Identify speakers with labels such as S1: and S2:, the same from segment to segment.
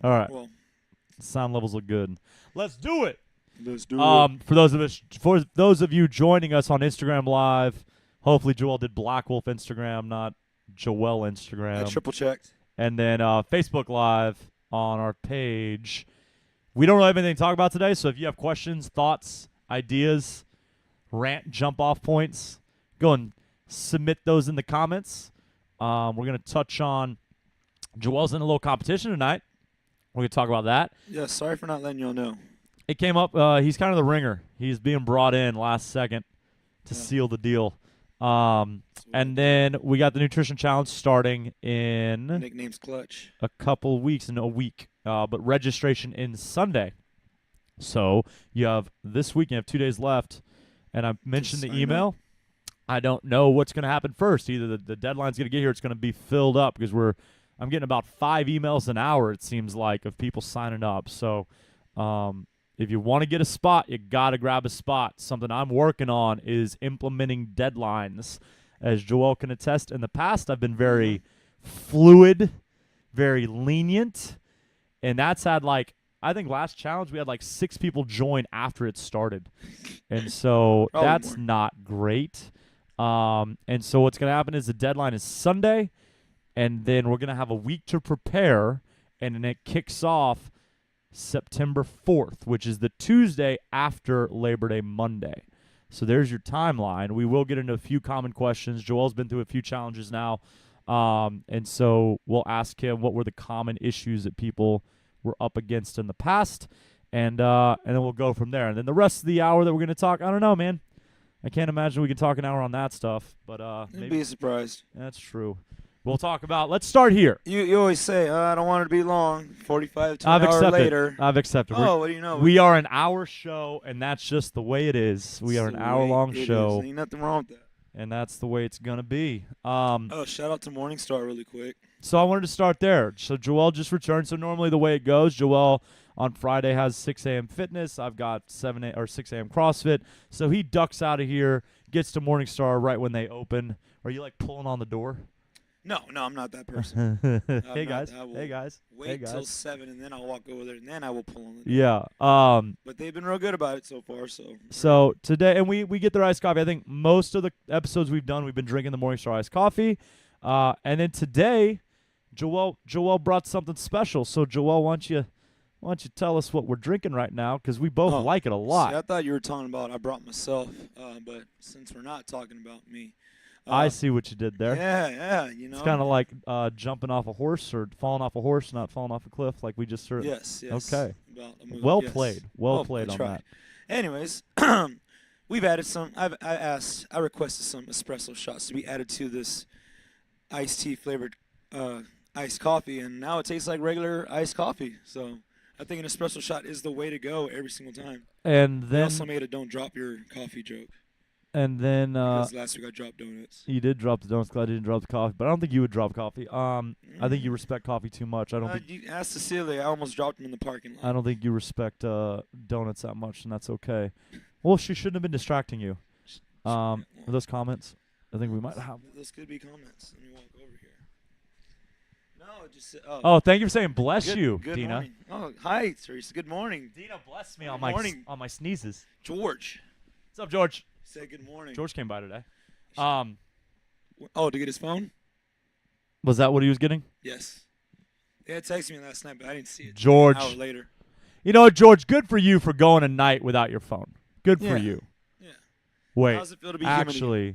S1: All right.
S2: Well,
S1: Sound levels look good. Let's do it.
S2: let's do it.
S1: For those of you joining us on Instagram Live, hopefully Joel did Black Wolf Instagram, not Joel
S2: I
S1: Instagram.
S2: triple checked.
S1: And then Facebook Live on our page. We don't really have anything to talk about today, so if you have questions, thoughts, ideas, rant jump-off points, go and submit those in the comments. We're going to touch on Joel's in a little competition tonight. We're going to talk about that.
S2: Yeah, sorry for not letting y'all know.
S1: It came up. He's kind of the ringer. He's being brought in last second to seal the deal. And then we got the nutrition challenge starting in
S2: Nickname's Clutch.
S1: a couple weeks, in a week. But registration in Sunday. So you have this week, you have 2 days left. And I mentioned the email. I don't know what's going to happen first. Either the deadline's going to get here, it's going to be filled up because I'm getting about 5 emails an hour, it seems like, of people signing up. So if you want to get a spot, you got to grab a spot. Something I'm working on is implementing deadlines. As Joel can attest, in the past, I've been very fluid, very lenient. And that's had, like, I think last challenge we had like 6 people join after it started. And so that's not great. And so what's going to happen is the deadline is Sunday. And then we're going to have a week to prepare, and then it kicks off September 4th, which is the Tuesday after Labor Day Monday. So there's your timeline. We will get into a few common questions. Joel's been through a few challenges now, and so we'll ask him what were the common issues that people were up against in the past, and then we'll go from there. And then the rest of the hour that we're going to talk, I don't know, man. I can't imagine we could talk an hour on that stuff, but
S2: You'd be surprised.
S1: That's true. We'll talk about. Let's start here.
S2: You always say, I don't want it to be long. 45 to an hour later.
S1: I've accepted.
S2: Oh, what do you know?
S1: We are an hour show, and that's just the way it is. We are an hour-long show.
S2: Ain't nothing wrong with that.
S1: And that's the way it's going to be.
S2: Shout out to Morningstar really quick.
S1: So I wanted to start there. So Joel just returned. So normally the way it goes, Joel on Friday has 6 a.m. fitness. I've got 6 a.m. CrossFit. So he ducks out of here, gets to Morningstar right when they open. Are you like pulling on the door?
S2: No, I'm not that person.
S1: Hey guys.
S2: Wait till 7 and then I'll walk over there and then I will pull on the door.
S1: Yeah.
S2: But they've been real good about it so far.
S1: So today, and we get their iced coffee. I think most of the episodes we've done, we've been drinking the Morningstar iced coffee. And then today, Joel brought something special. So Joel, why don't you tell us what we're drinking right now? Because we both like it a lot.
S2: See, I thought you were talking about I brought myself, but since we're not talking about me.
S1: I see what you did there.
S2: Yeah,
S1: It's kind of like jumping off a horse or falling off a horse, not falling off a cliff, like we just heard.
S2: Yes.
S1: Okay. Well played on that.
S2: Anyways, we've added some. I requested some espresso shots to be added to this iced tea flavored iced coffee, and now it tastes like regular iced coffee. So I think an espresso shot is the way to go every single time.
S1: And then
S2: I also made a don't drop your coffee joke.
S1: And then
S2: because last week I dropped donuts.
S1: You did drop the donuts. Glad you didn't drop the coffee, but I don't think you would drop coffee. I think you respect coffee too much. I don't think.
S2: You asked Cecilia. I almost dropped them in the parking lot.
S1: I don't think you respect donuts that much, and that's okay. Well, she shouldn't have been distracting you. Those comments, I think we might have.
S2: Those could be comments. Let me walk over here. No, just.
S1: Oh, thank you for saying bless you,
S2: good
S1: Dina.
S2: Morning. Oh, hi, Teresa. Good morning.
S1: Dina blessed me on my sneezes.
S2: George.
S1: What's up, George?
S2: Say good morning.
S1: George came by today.
S2: To get his phone?
S1: Was that what he was getting?
S2: Yes. They had texted me last night, but I didn't see it.
S1: George.
S2: An hour later.
S1: You know, George, good for you for going a night without your phone. Good for you.
S2: Yeah.
S1: Wait.
S2: How does it feel to be
S1: actually,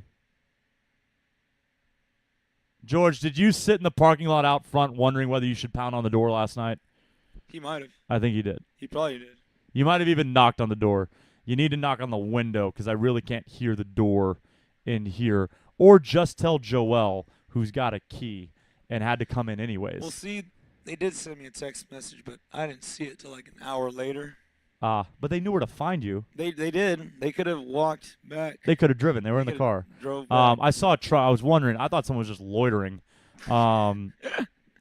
S1: George, did you sit in the parking lot out front wondering whether you should pound on the door last night?
S2: He might have.
S1: I think he did.
S2: He probably did.
S1: You might have even knocked on the door. You need to knock on the window because I really can't hear the door in here. Or just tell Joel, who's got a key and had to come in anyways.
S2: Well, see, they did send me a text message, but I didn't see it till like an hour later.
S1: But they knew where to find you.
S2: They did. They could have walked back.
S1: They could have driven. They were in the car.
S2: Drove back.
S1: I saw a truck. I was wondering. I thought someone was just loitering. And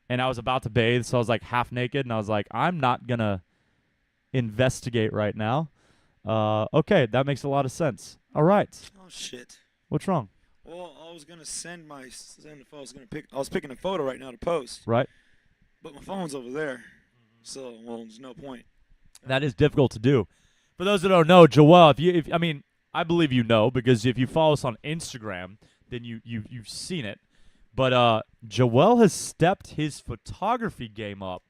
S1: I was about to bathe, so I was like half naked, and I was like, I'm not going to investigate right now. Okay, that makes a lot of sense. All right.
S2: Oh shit.
S1: What's wrong?
S2: Well, I was gonna send a photo. I was picking a photo right now to post.
S1: Right.
S2: But my phone's over there. So, well, there's no point.
S1: That is difficult to do. For those that don't know, Joel, I believe you know, because if you follow us on Instagram, then you've seen it. But Joel has stepped his photography game up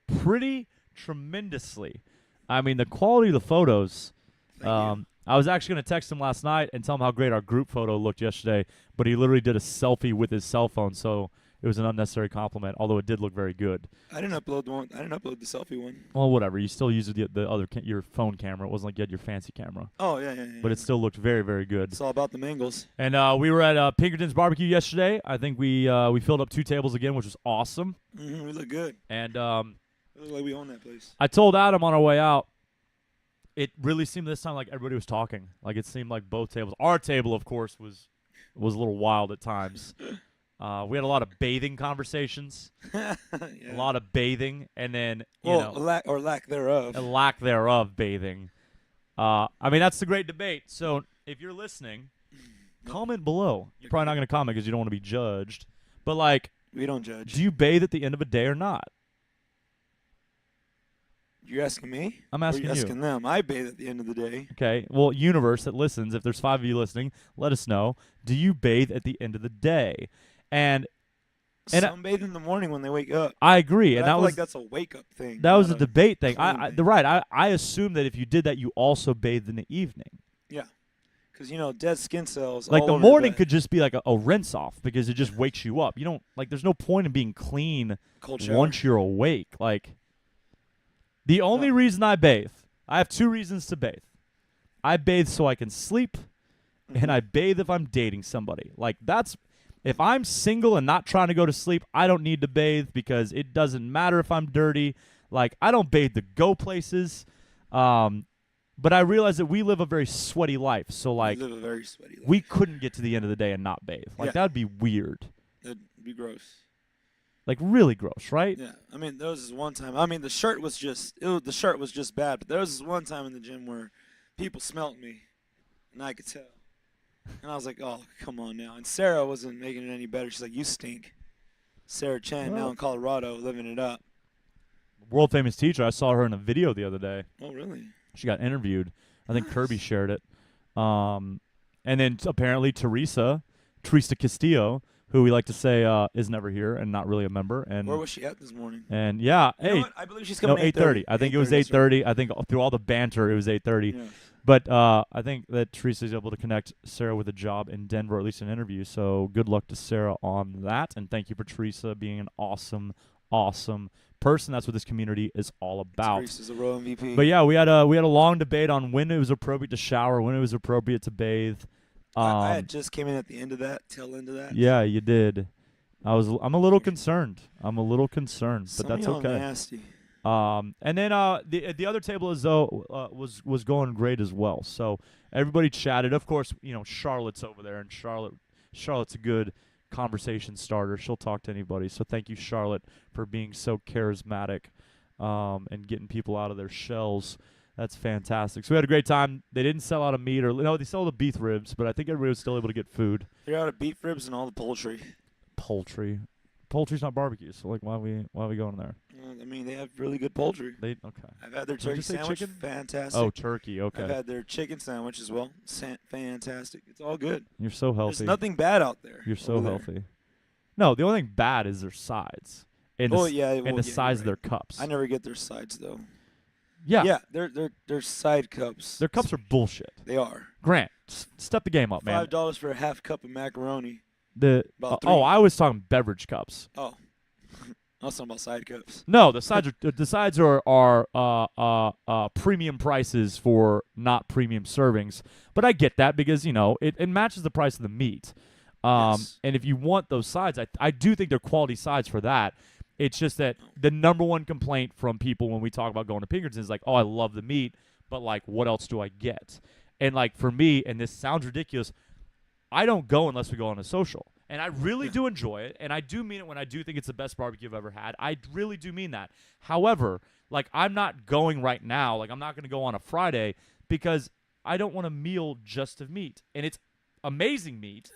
S1: pretty tremendously. I mean, the quality of the photos.
S2: Thank you.
S1: I was actually going to text him last night and tell him how great our group photo looked yesterday, but he literally did a selfie with his cell phone, so it was an unnecessary compliment, although it did look very good.
S2: I didn't upload the selfie one.
S1: Well, whatever. You still used the other your phone camera. It wasn't like you had your fancy camera.
S2: Oh, yeah.
S1: But it still looked very, very good.
S2: It's all about the mangles.
S1: And we were at Pinkerton's Barbecue yesterday. I think we filled up 2 tables again, which was awesome.
S2: We look good.
S1: And
S2: It looks like we own that place.
S1: I told Adam on our way out, it really seemed this time like everybody was talking. Like it seemed like both tables. Our table, of course, was a little wild at times. We had a lot of bathing conversations,
S2: Yeah.
S1: a lot of bathing, and then
S2: lack thereof.
S1: a lack thereof bathing. I mean, that's the great debate. So if you're listening, comment below. You're probably not going to comment because you don't want to be judged. But like,
S2: We don't judge.
S1: do you bathe at the end of a day or not?
S2: You're asking me?
S1: I'm
S2: Or
S1: asking
S2: you're
S1: you.
S2: asking them. I bathe at the end of the day.
S1: Okay. Well, universe that listens, if there's 5 of you listening, let us know. Do you bathe at the end of the day? And
S2: Some bathe in the morning when they wake up.
S1: I agree. And
S2: I
S1: that
S2: feel
S1: was
S2: like that's a wake up thing.
S1: that was a
S2: not
S1: debate thing.
S2: clean thing.
S1: I assume that if you did that, you also bathed in the evening.
S2: Because, dead skin cells.
S1: Like
S2: all
S1: the
S2: over
S1: morning
S2: bed.
S1: could just be like a rinse off because it just wakes you up. You don't there's no point in being clean
S2: Cold shower.
S1: once you're awake. Like the only reason I bathe, I have 2 reasons to bathe. I bathe so I can sleep, and I bathe if I'm dating somebody. Like that's if I'm single and not trying to go to sleep, I don't need to bathe because it doesn't matter if I'm dirty. Like I don't bathe to go places. But I realize that we live a very sweaty life. So like
S2: We live a very sweaty life.
S1: we couldn't get to the end of the day and not bathe. Like
S2: Yeah.
S1: that'd be weird.
S2: That'd be gross.
S1: Like really gross, right?
S2: Yeah. I mean, there was this one time. I mean, the shirt was just bad. But there was this one time in the gym where people smelt me, and I could tell. And I was like, oh, come on now. And Sarah wasn't making it any better. She's like, you stink. Sarah Chan, now
S1: Well.
S2: in Colorado, living it up.
S1: World famous teacher. I saw her in a video the other day.
S2: Oh, really?
S1: She got interviewed. I think
S2: Nice.
S1: Kirby shared it. And then apparently Teresa Castillo, who we like to say is never here and not really a member. And
S2: Where was she at this morning?
S1: and yeah,
S2: You know
S1: hey,
S2: what? I believe she's
S1: no,
S2: coming
S1: 8:30. I think it was 8:30. I think through all the banter, it was 8:30.
S2: Yeah.
S1: But I think that Teresa's able to connect Sarah with a job in Denver, or at least an interview. So good luck to Sarah on that, and thank you for Teresa being an awesome, awesome person. That's what this community is all about.
S2: Teresa's a row MVP.
S1: But yeah, we had a long debate on when it was appropriate to shower, when it was appropriate to bathe.
S2: I had just came in at the end of that, tail end of that.
S1: Yeah, you did. I'm a little concerned. But
S2: Some
S1: that's
S2: of y'all
S1: okay.
S2: nasty.
S1: And then the other table as though was going great as well. So everybody chatted. Of course, Charlotte's over there, and Charlotte's a good conversation starter. She'll talk to anybody. So thank you, Charlotte, for being so charismatic and getting people out of their shells. That's fantastic. So we had a great time. They didn't sell out of meat, or no, they sold the beef ribs, but I think everybody was still able to get food.
S2: They're out of beef ribs and all the poultry.
S1: Poultry's not barbecue, so like why are we going there?
S2: I mean, they have really good poultry.
S1: They okay.
S2: I've had their
S1: Did you
S2: turkey
S1: say
S2: sandwich.
S1: chicken?
S2: Fantastic.
S1: Oh, turkey. Okay.
S2: I've had their chicken sandwich as well. Fantastic. It's all good.
S1: You're so healthy.
S2: There's nothing bad out there.
S1: You're so
S2: over there.
S1: healthy. No, the only thing bad is their sides and the,
S2: Oh yeah,
S1: and the size of their cups.
S2: I never get their sides though.
S1: Yeah,
S2: Yeah, they're side cups.
S1: their cups are bullshit.
S2: They are.
S1: Grant, step the game up, man.
S2: $5 for a half cup of macaroni.
S1: Oh,
S2: About three.
S1: I was talking beverage cups.
S2: Oh, I was talking about side cups.
S1: No, the sides are premium prices for not premium servings. But I get that because it matches the price of the meat.
S2: Yes.
S1: And if you want those sides, I do think they're quality sides for that. It's just that the number one complaint from people when we talk about going to Pinkerton's is like, oh, I love the meat, but like, what else do I get? And like for me, and this sounds ridiculous, I don't go unless we go on a social. And I really do enjoy it, and I do mean it when I do think it's the best barbecue I've ever had. I really do mean that. However, like I'm not going right now. Like I'm not going to go on a Friday because I don't want a meal just of meat. And it's amazing meat,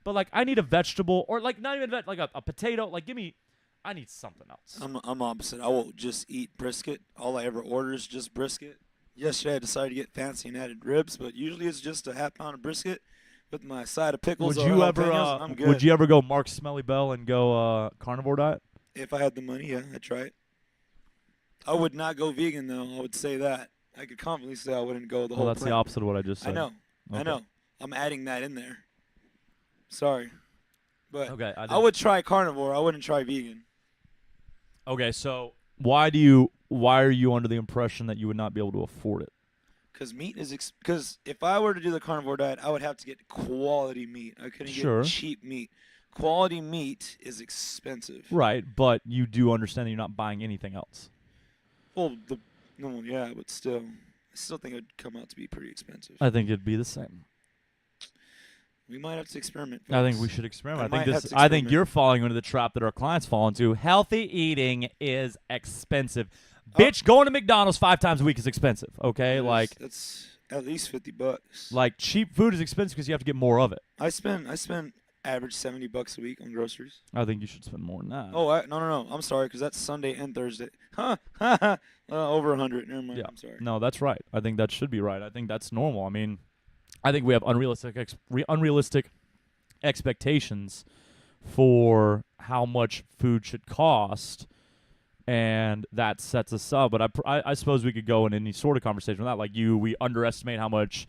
S1: but like I need a vegetable or like not even like a potato. Like give me I need something else.
S2: I'm opposite. I will just eat brisket. All I ever order is just brisket. Yesterday I decided to get fancy and added ribs, but usually it's just a half pound of brisket with my side of pickles
S1: Would
S2: or
S1: you ever
S2: jalapenos, and I'm good.
S1: would you ever go Mark Smelly Bell and go carnivore diet?
S2: If I had the money, yeah, I'd try it. I would not go vegan though. I would say that. I could confidently say I wouldn't go the
S1: Well,
S2: whole.
S1: that's the opposite of what I just said.
S2: I know.
S1: Okay.
S2: I know. I'm adding that in there. Sorry, but
S1: Okay.
S2: I would try carnivore. I wouldn't try vegan.
S1: Okay. So why are you under the impression that you would not be able to afford it?
S2: Because meat is because if I were to do the carnivore diet, I would have to get quality meat. I couldn't get cheap meat. Quality meat is expensive.
S1: Right, but you do understand that you're not buying anything else.
S2: Well, yeah, but still, I still think it would come out to be pretty expensive.
S1: I think it'd be the same.
S2: We might have to experiment.
S1: I think
S2: folks.
S1: we should experiment.
S2: I
S1: I
S2: might
S1: think
S2: have to
S1: I think
S2: experiment.
S1: you're falling into the trap that our clients fall into. Healthy eating is expensive. Bitch, going to McDonald's 5 times a week is expensive. Okay,
S2: that's at least $50.
S1: like cheap food is expensive because you have to get more of it.
S2: I spend average $70 a week on groceries.
S1: I think you should spend more than that.
S2: Oh, no. I'm sorry, because that's Sunday and Thursday. Huh? Over 100. Never mind.
S1: Yeah.
S2: I'm sorry.
S1: No, that's right. I think that should be right. I think that's normal. I mean, I think we have unrealistic expectations for how much food should cost, and that sets us up. But I suppose we could go in any sort of conversation with that. Like we underestimate how much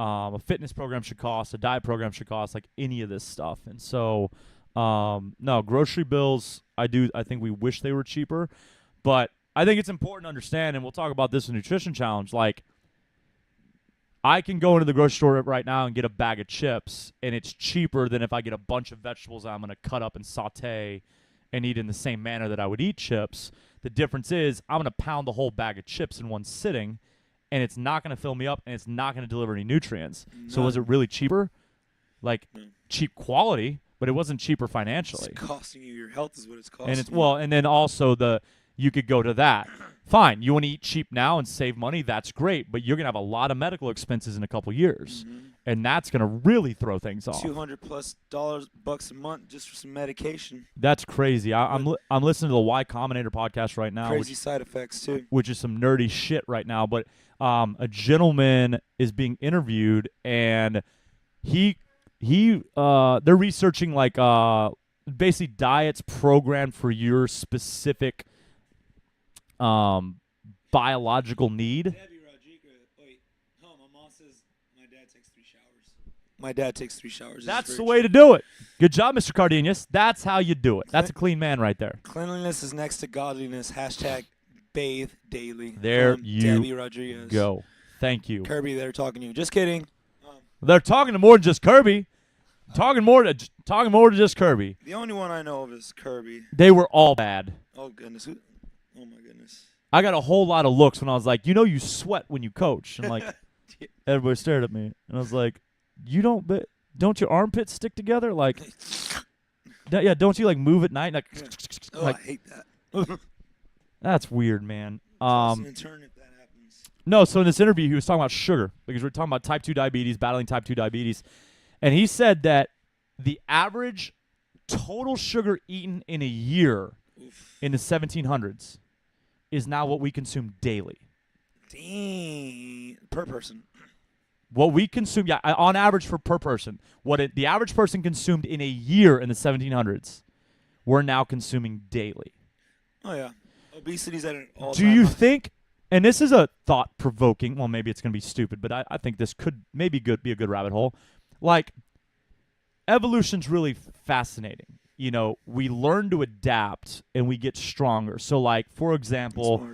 S1: a fitness program should cost, a diet program should cost, like any of this stuff. And so, no, grocery bills, I think we wish they were cheaper. But I think it's important to understand, and we'll talk about this in Nutrition Challenge, like, I can go into the grocery store right now and get a bag of chips, and it's cheaper than if I get a bunch of vegetables I'm going to cut up and saute and eat in the same manner that I would eat chips. The difference is I'm going to pound the whole bag of chips in one sitting, and it's not going to fill me up, and it's not going to deliver any nutrients. So was it really cheaper? Like, cheap quality, but it wasn't cheaper financially.
S2: It's costing you. Your health is what it's costing.
S1: And it's and then also you could go to that. Fine, you want to eat cheap now and save money, that's great, but you're going to have a lot of medical expenses in a couple years, and that's going to really throw things off.
S2: $200+ bucks a month just for some medication.
S1: That's crazy. I'm listening to the Y Combinator podcast right now.
S2: Crazy side effects too.
S1: Which is some nerdy shit right now, but a gentleman is being interviewed, and they're researching like basically diets programmed for your specific biological need.
S2: My mom says my dad takes 3 showers. My dad takes 3 showers.
S1: That's the way to do it. Good job, Mr. Cardenas. That's how you do it. That's a clean man right there.
S2: Cleanliness is next to godliness. # bathe daily.
S1: There you
S2: Debbie Rodriguez.
S1: go. Thank you.
S2: Kirby, they're talking to you. Just kidding.
S1: They're talking to more than just Kirby. Talking more to just Kirby.
S2: The only one I know of is Kirby.
S1: They were all bad.
S2: Oh goodness. Oh my goodness.
S1: I got a whole lot of looks when I was like, you sweat when you coach, and like everybody stared at me, and I was like, don't your armpits stick together? Like, yeah, don't you like move at night? Like,
S2: Oh,
S1: like
S2: I hate that.
S1: that's weird, man.
S2: In turn, if that happens.
S1: No, so in this interview, he was talking about sugar because we're talking about type 2 diabetes, battling type 2 diabetes, and he said that the average total sugar eaten in a year in the 1700s is now what we consume daily.
S2: Dang. Per person.
S1: What we consume, on average per person, the average person consumed in a year in the 1700s, we're now consuming daily.
S2: Oh, yeah. Obesity's at an all-time
S1: Do you
S2: high.
S1: think, and this is a thought-provoking, well, maybe it's going to be stupid, but I think this could maybe be a good rabbit hole. Like, evolution's really fascinating. We learn to adapt and we get stronger. So, like, for example,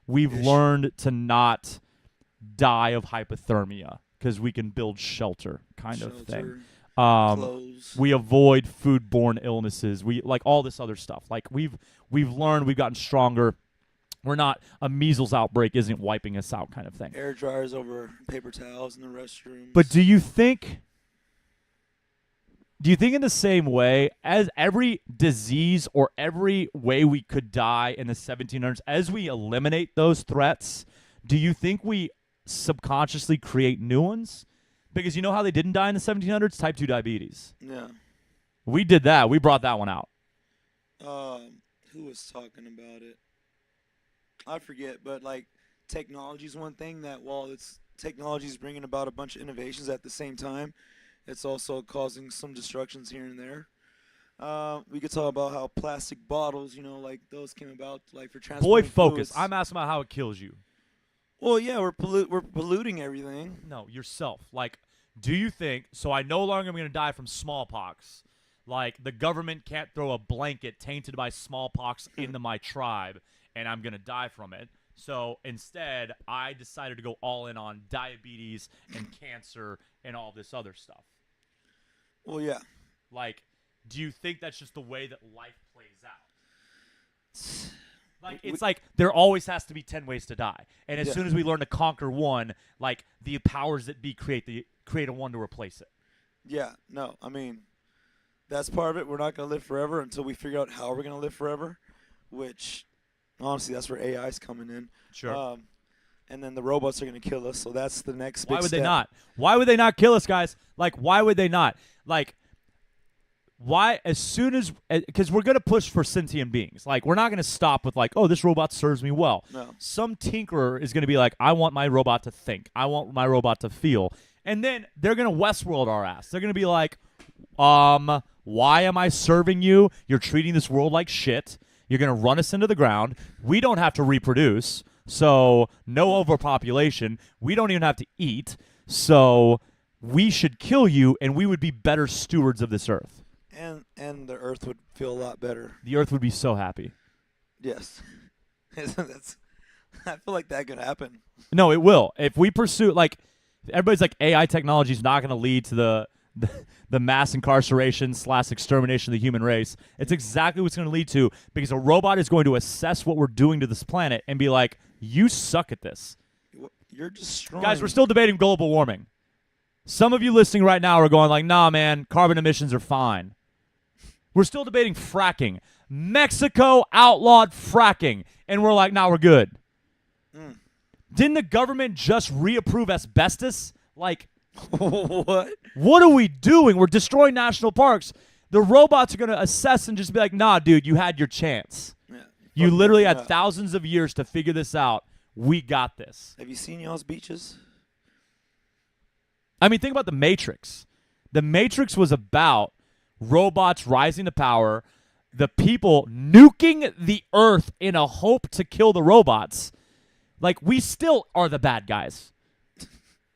S1: we've learned to not die of hypothermia because we can build shelter kind of thing.
S2: Clothes.
S1: We avoid foodborne illnesses. We like all this other stuff. Like we've learned, we've gotten stronger. We're not, a measles outbreak isn't wiping us out kind of thing.
S2: Air dryers over paper towels in the restrooms.
S1: But do you think in the same way as every disease or every way we could die in the 1700s, as we eliminate those threats, do you think we subconsciously create new ones? Because you know how they didn't die in the 1700s? Type 2 diabetes.
S2: Yeah.
S1: We did that. We brought that one out.
S2: who was talking about it? I forget, but like technology is one thing that while it's technology is bringing about a bunch of innovations at the same time, it's also causing some destructions here and there. We could talk about how plastic bottles, like those came about, like for
S1: Boy,
S2: transporting
S1: focus.
S2: fluids.
S1: I'm asking about how it kills you.
S2: Well, yeah, we're polluting everything.
S1: No, yourself. Like, do you think, so I no longer am going to die from smallpox. Like, the government can't throw a blanket tainted by smallpox into my tribe, and I'm going to die from it. So instead, I decided to go all in on diabetes and cancer and all this other stuff.
S2: Well, yeah.
S1: Like, do you think that's just the way that life plays out? Like, it's like there always has to be 10 ways to die. And as soon as we learn to conquer one, like, the powers that be create a one to replace it.
S2: Yeah, no, I mean, that's part of it. We're not going to live forever until we figure out how we're going to live forever, which, honestly, that's where AI's coming in.
S1: Sure.
S2: And then the robots are going to kill us, so that's the next big
S1: Why would
S2: step.
S1: they not? Why would they not kill us, guys? Like, why would they not? Like, why, as soon as, because we're going to push for sentient beings. Like, we're not going to stop with, like, oh, this robot serves me well.
S2: No.
S1: Some tinkerer is going to be like, I want my robot to think. I want my robot to feel. And then they're going to Westworld our ass. They're going to be like, why am I serving you? You're treating this world like shit. You're going to run us into the ground. We don't have to reproduce, so no overpopulation. We don't even have to eat, so we should kill you, and we would be better stewards of this earth.
S2: And the earth would feel a lot better.
S1: The earth would be so happy.
S2: Yes. I feel like that could happen.
S1: No, it will. If we pursue, like, everybody's like, AI technology is not going to lead to the mass incarceration / extermination of the human race. It's exactly what it's going to lead to, because a robot is going to assess what we're doing to this planet and be like, you suck at this.
S2: You're destroying.
S1: Guys, we're still debating global warming. Some of you listening right now are going like, nah, man, carbon emissions are fine. We're still debating fracking. Mexico outlawed fracking, and we're like, nah, we're good. Didn't the government just reapprove asbestos? Like,
S2: what?
S1: What are we doing? We're destroying national parks. The robots are going to assess and just be like, nah, dude, you had your chance.
S2: Yeah.
S1: You literally had thousands of years to figure this out. We got this.
S2: Have you seen y'all's beaches?
S1: I mean, think about The Matrix. The Matrix was about robots rising to power, the people nuking the earth in a hope to kill the robots. Like, we still are the bad guys.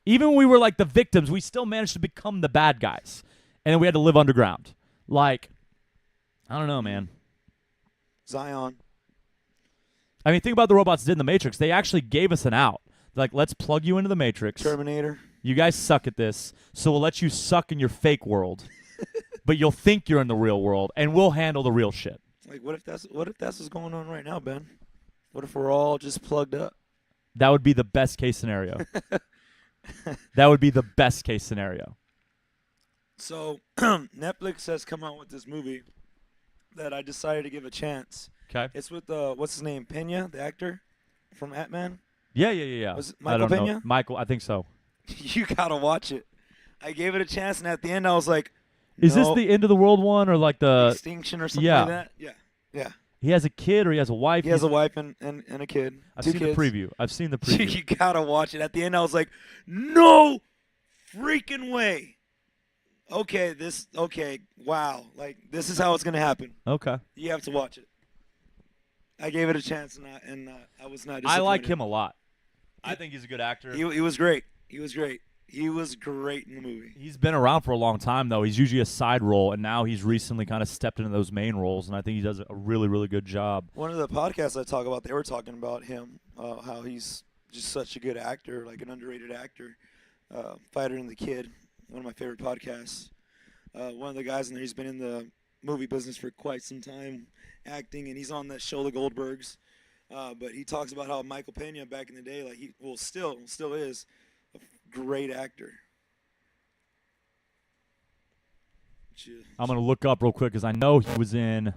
S1: Even when we were like the victims, we still managed to become the bad guys. And then we had to live underground. Like, I don't know, man.
S2: Zion.
S1: I mean, think about the robots did in The Matrix. They actually gave us an out. Like, let's plug you into the Matrix.
S2: Terminator.
S1: You guys suck at this, so we'll let you suck in your fake world. But you'll think you're in the real world, and we'll handle the real shit.
S2: Like, what if that's what's going on right now, Ben? What if we're all just plugged up?
S1: That would be the best case scenario. That would be the best case scenario.
S2: So, Netflix has come out with this movie that I decided to give a chance.
S1: Okay.
S2: It's with what's his name, Pena, the actor from Ant-Man.
S1: Yeah.
S2: Was it
S1: I
S2: Michael
S1: don't
S2: Pena?
S1: know. Michael, I think so.
S2: You gotta watch it. I gave it a chance, and at the end, I was like,
S1: Is this
S2: no,
S1: the end of the world one, or like the
S2: Extinction or something
S1: yeah.
S2: like that? Yeah.
S1: he has a kid or he has a wife?
S2: He has a wife and a kid.
S1: I've
S2: Two
S1: seen
S2: kids.
S1: the preview. I've seen the preview.
S2: You gotta watch it. At the end, I was like, no freaking way. Okay, wow. Like, this is how it's gonna happen.
S1: Okay.
S2: You have to watch it. I gave it a chance, and I was not disappointed.
S1: I like him a lot. I think he's a good actor.
S2: He was great. He was great in the movie.
S1: He's been around for a long time, though. He's usually a side role, and now he's recently kind of stepped into those main roles, and I think he does a really, really good job.
S2: One of the podcasts I talk about, they were talking about him, how he's just such a good actor, like an underrated actor. Fighter and the Kid, one of my favorite podcasts. One of the guys in there, he's been in the movie business for quite some time, acting, and he's on that show, The Goldbergs. But he talks about how Michael Pena back in the day, like still is a great actor.
S1: I'm going to look up real quick because I know he was in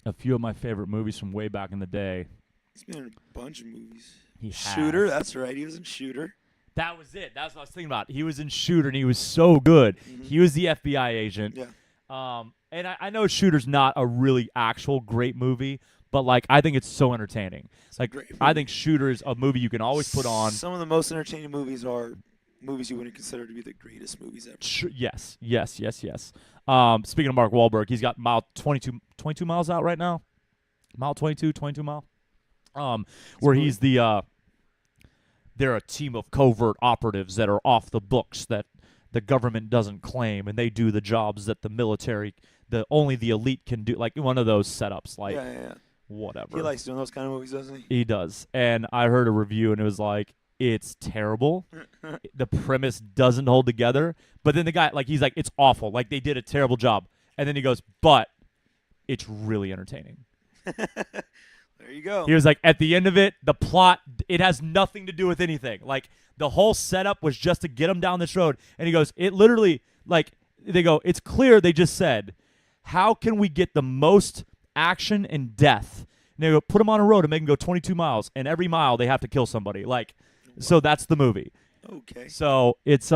S1: a few of my favorite movies from way back in the day.
S2: He's been in a bunch of movies.
S1: He has.
S2: Shooter, that's right. He was in Shooter.
S1: That was it. That's what I was thinking about. He was in Shooter, and he was so good.
S2: Mm-hmm.
S1: He was the FBI agent.
S2: Yeah.
S1: And I know Shooter's not a really actual great movie, but like I think it's so entertaining. Like
S2: great
S1: I
S2: movie.
S1: think Shooter is a movie you can always put on.
S2: Some of the most entertaining movies are movies you wouldn't consider to be the greatest movies ever.
S1: Yes. Speaking of Mark Wahlberg, he's got mile 22 miles out right now. Mile 22 mile. Where he's the they're a team of covert operatives that are off the books that the government doesn't claim, and they do the jobs that the military, only the elite can do. Like one of those setups, like
S2: Yeah.
S1: whatever.
S2: He likes doing those kind of movies, doesn't he?
S1: He does. And I heard a review, and it was like, it's terrible. The premise doesn't hold together. But then the guy, like, he's like, it's awful. Like, they did a terrible job. And then he goes, but it's really entertaining.
S2: There you go.
S1: He was like, at the end of it, the plot, it has nothing to do with anything. Like, the whole setup was just to get him down this road. And he goes, it literally, like, they go, it's clear they just said, how can we get the most action and death? And they go, put him on a road and make him go 22 miles. And every mile, they have to kill somebody. Like, so that's the movie.
S2: Okay.
S1: So it's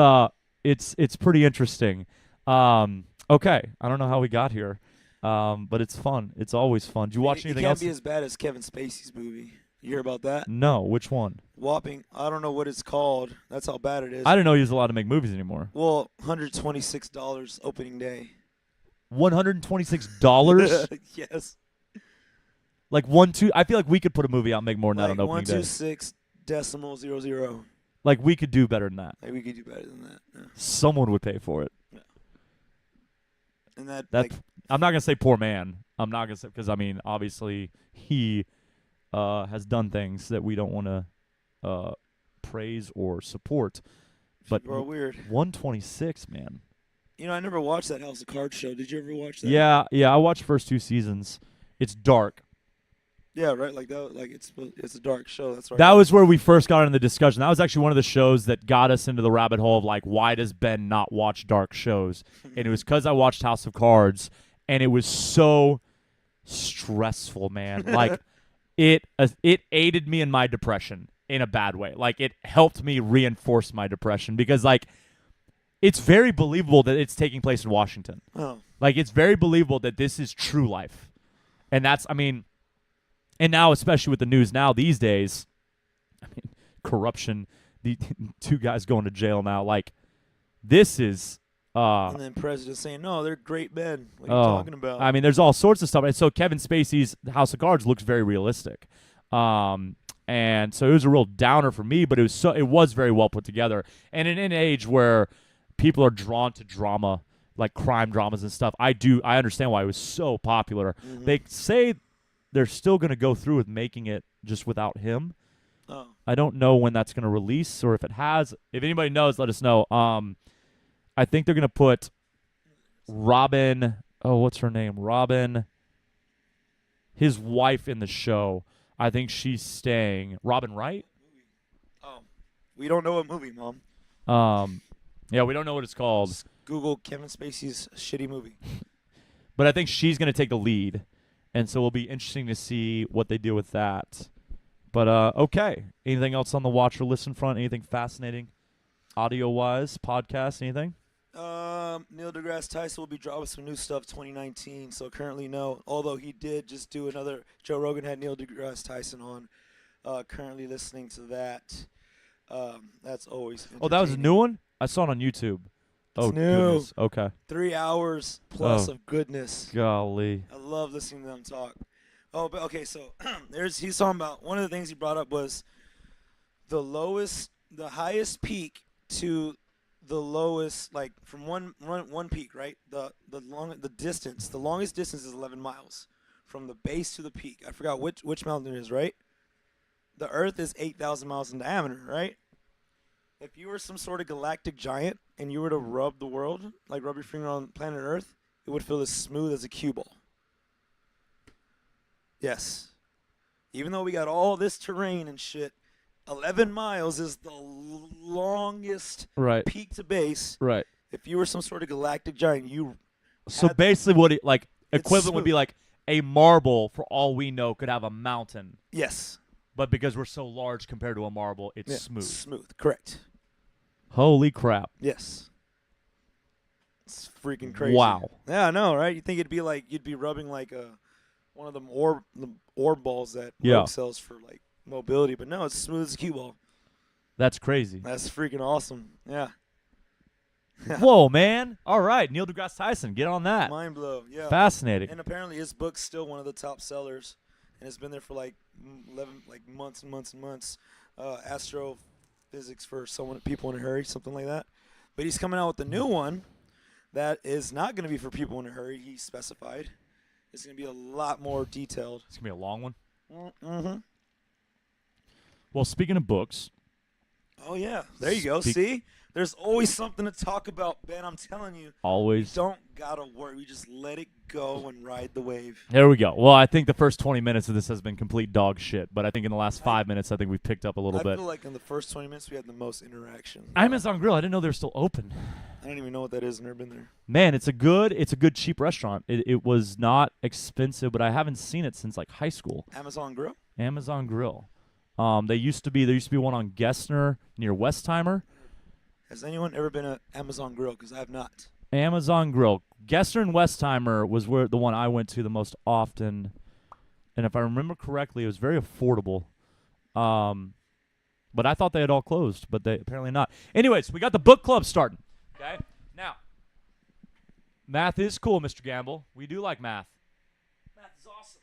S1: pretty interesting. Okay, I don't know how we got here, but it's fun. It's always fun. Did you watch anything else?
S2: It can't be as bad as Kevin Spacey's movie. You hear about that?
S1: No, which one?
S2: Whopping. I don't know what it's called. That's how bad it is.
S1: I didn't know he was allowed to make movies anymore.
S2: Well, $126 opening day.
S1: $126?
S2: Yes.
S1: Like 1-2. I feel like we could put a movie out and make more than that on opening day.
S2: 126.00.
S1: Like we could do better than that.
S2: Like we could do better than that. Yeah.
S1: Someone would pay for it.
S2: Yeah. And that
S1: I'm not gonna say poor man. I'm not gonna say, because I mean obviously he has done things that we don't want to praise or support. But
S2: people are weird.
S1: 126, man.
S2: You know, I never watched that House of Cards show. Did you ever watch that?
S1: Yeah. I watched first 2 seasons. It's dark.
S2: Yeah, right. Like that. Like it's a dark show. That's right.
S1: That was where we first got into the discussion. That was actually one of the shows that got us into the rabbit hole of like, why does Ben not watch dark shows? And it was because I watched House of Cards, and it was so stressful, man. Like it aided me in my depression in a bad way. Like it helped me reinforce my depression because like it's very believable that it's taking place in Washington.
S2: Oh.
S1: Like it's very believable that this is true life, and that's And now, especially with the news now these days, I mean, corruption, the 2 guys going to jail now. Like, this is.
S2: And then president saying, "No, they're great men." What are you talking about?
S1: I mean, there's all sorts of stuff. And so Kevin Spacey's House of Cards looks very realistic, and so it was a real downer for me. But it was very well put together. And in an age where people are drawn to drama, like crime dramas and stuff, I understand why it was so popular.
S2: Mm-hmm.
S1: They say they're still going to go through with making it just without him.
S2: Oh.
S1: I don't know when that's going to release or if it has. If anybody knows, let us know. I think they're going to put Robin, what's her name? Robin, his wife in the show. I think she's staying. Robin Wright?
S2: Oh. We don't know what movie, Mom.
S1: Yeah, we don't know what it's called.
S2: Just Google Kevin Spacey's shitty movie.
S1: But I think she's going to take the lead. And so it'll be interesting to see what they do with that. But, okay. Anything else on the watch or listen front? Anything fascinating audio-wise? Podcast? Anything?
S2: Neil deGrasse Tyson will be dropping some new stuff 2019. So currently no. Although he did just do another. Joe Rogan had Neil deGrasse Tyson on. Currently listening to that. That's always
S1: Oh, that was a new one? I saw it on YouTube.
S2: It's
S1: oh,
S2: new.
S1: Goodness. Okay.
S2: 3 hours plus of goodness.
S1: Golly.
S2: I love listening to them talk. Oh, but okay, so he's talking about one of the things he brought up was the highest peak to the lowest, like from one peak, right? The longest distance is 11 miles from the base to the peak. I forgot which mountain it is, right? The Earth is 8,000 miles in diameter, right? If you were some sort of galactic giant and you were to rub the world, like rub your finger on planet Earth, it would feel as smooth as a cue ball. Yes. Even though we got all this terrain and shit, 11 miles is the longest peak to base.
S1: Right.
S2: If you were some sort of galactic giant,
S1: So basically what equivalent would be like a marble, for all we know, could have a mountain.
S2: Yes.
S1: But because we're so large compared to a marble, it's smooth.
S2: Smooth, correct.
S1: Holy crap.
S2: Yes. It's freaking crazy.
S1: Wow.
S2: Yeah, I know, right? You think it'd be like you'd be rubbing like one of them orb balls that Rogue sells for like mobility, but no, it's smooth as a cue ball.
S1: That's crazy.
S2: That's freaking awesome. Yeah.
S1: Whoa, man. All right, Neil deGrasse Tyson, get on that.
S2: Mind blow. Yeah.
S1: Fascinating.
S2: And apparently his book's still one of the top sellers, and it's been there for like 11 months and months and months. Astrophysics for people in a hurry, something like that. But he's coming out with a new one that is not going to be for people in a hurry. He specified it's going to be a lot more detailed.
S1: It's going to be a long one.
S2: Mm-hmm.
S1: Well, speaking of books.
S2: Oh yeah, there you go. See, there's always something to talk about, Ben. I'm telling you.
S1: Always.
S2: You don't gotta worry. We just let it go and ride the wave.
S1: There we go. Well, I think the first 20 minutes of this has been complete dog shit, but I think in the last 5 minutes, I think we've picked up a little bit.
S2: I feel like in the first 20 minutes, we had the most interaction.
S1: Amazon Grill. I didn't know they were still open.
S2: I don't even know what that is. I've never been there.
S1: Man, it's a good cheap restaurant. It was not expensive, but I haven't seen it since like high school.
S2: Amazon Grill.
S1: Amazon Grill. There used to be one on Gessner near Westheimer.
S2: Has anyone ever been at Amazon Grill? Because I have not.
S1: Amazon Grill. Gessner and Westheimer was the one I went to the most often, and if I remember correctly, it was very affordable. But I thought they had all closed, but they apparently not. Anyways, we got the book club starting. Okay, now math is cool, Mr. Gamble. We do like math. Math is awesome.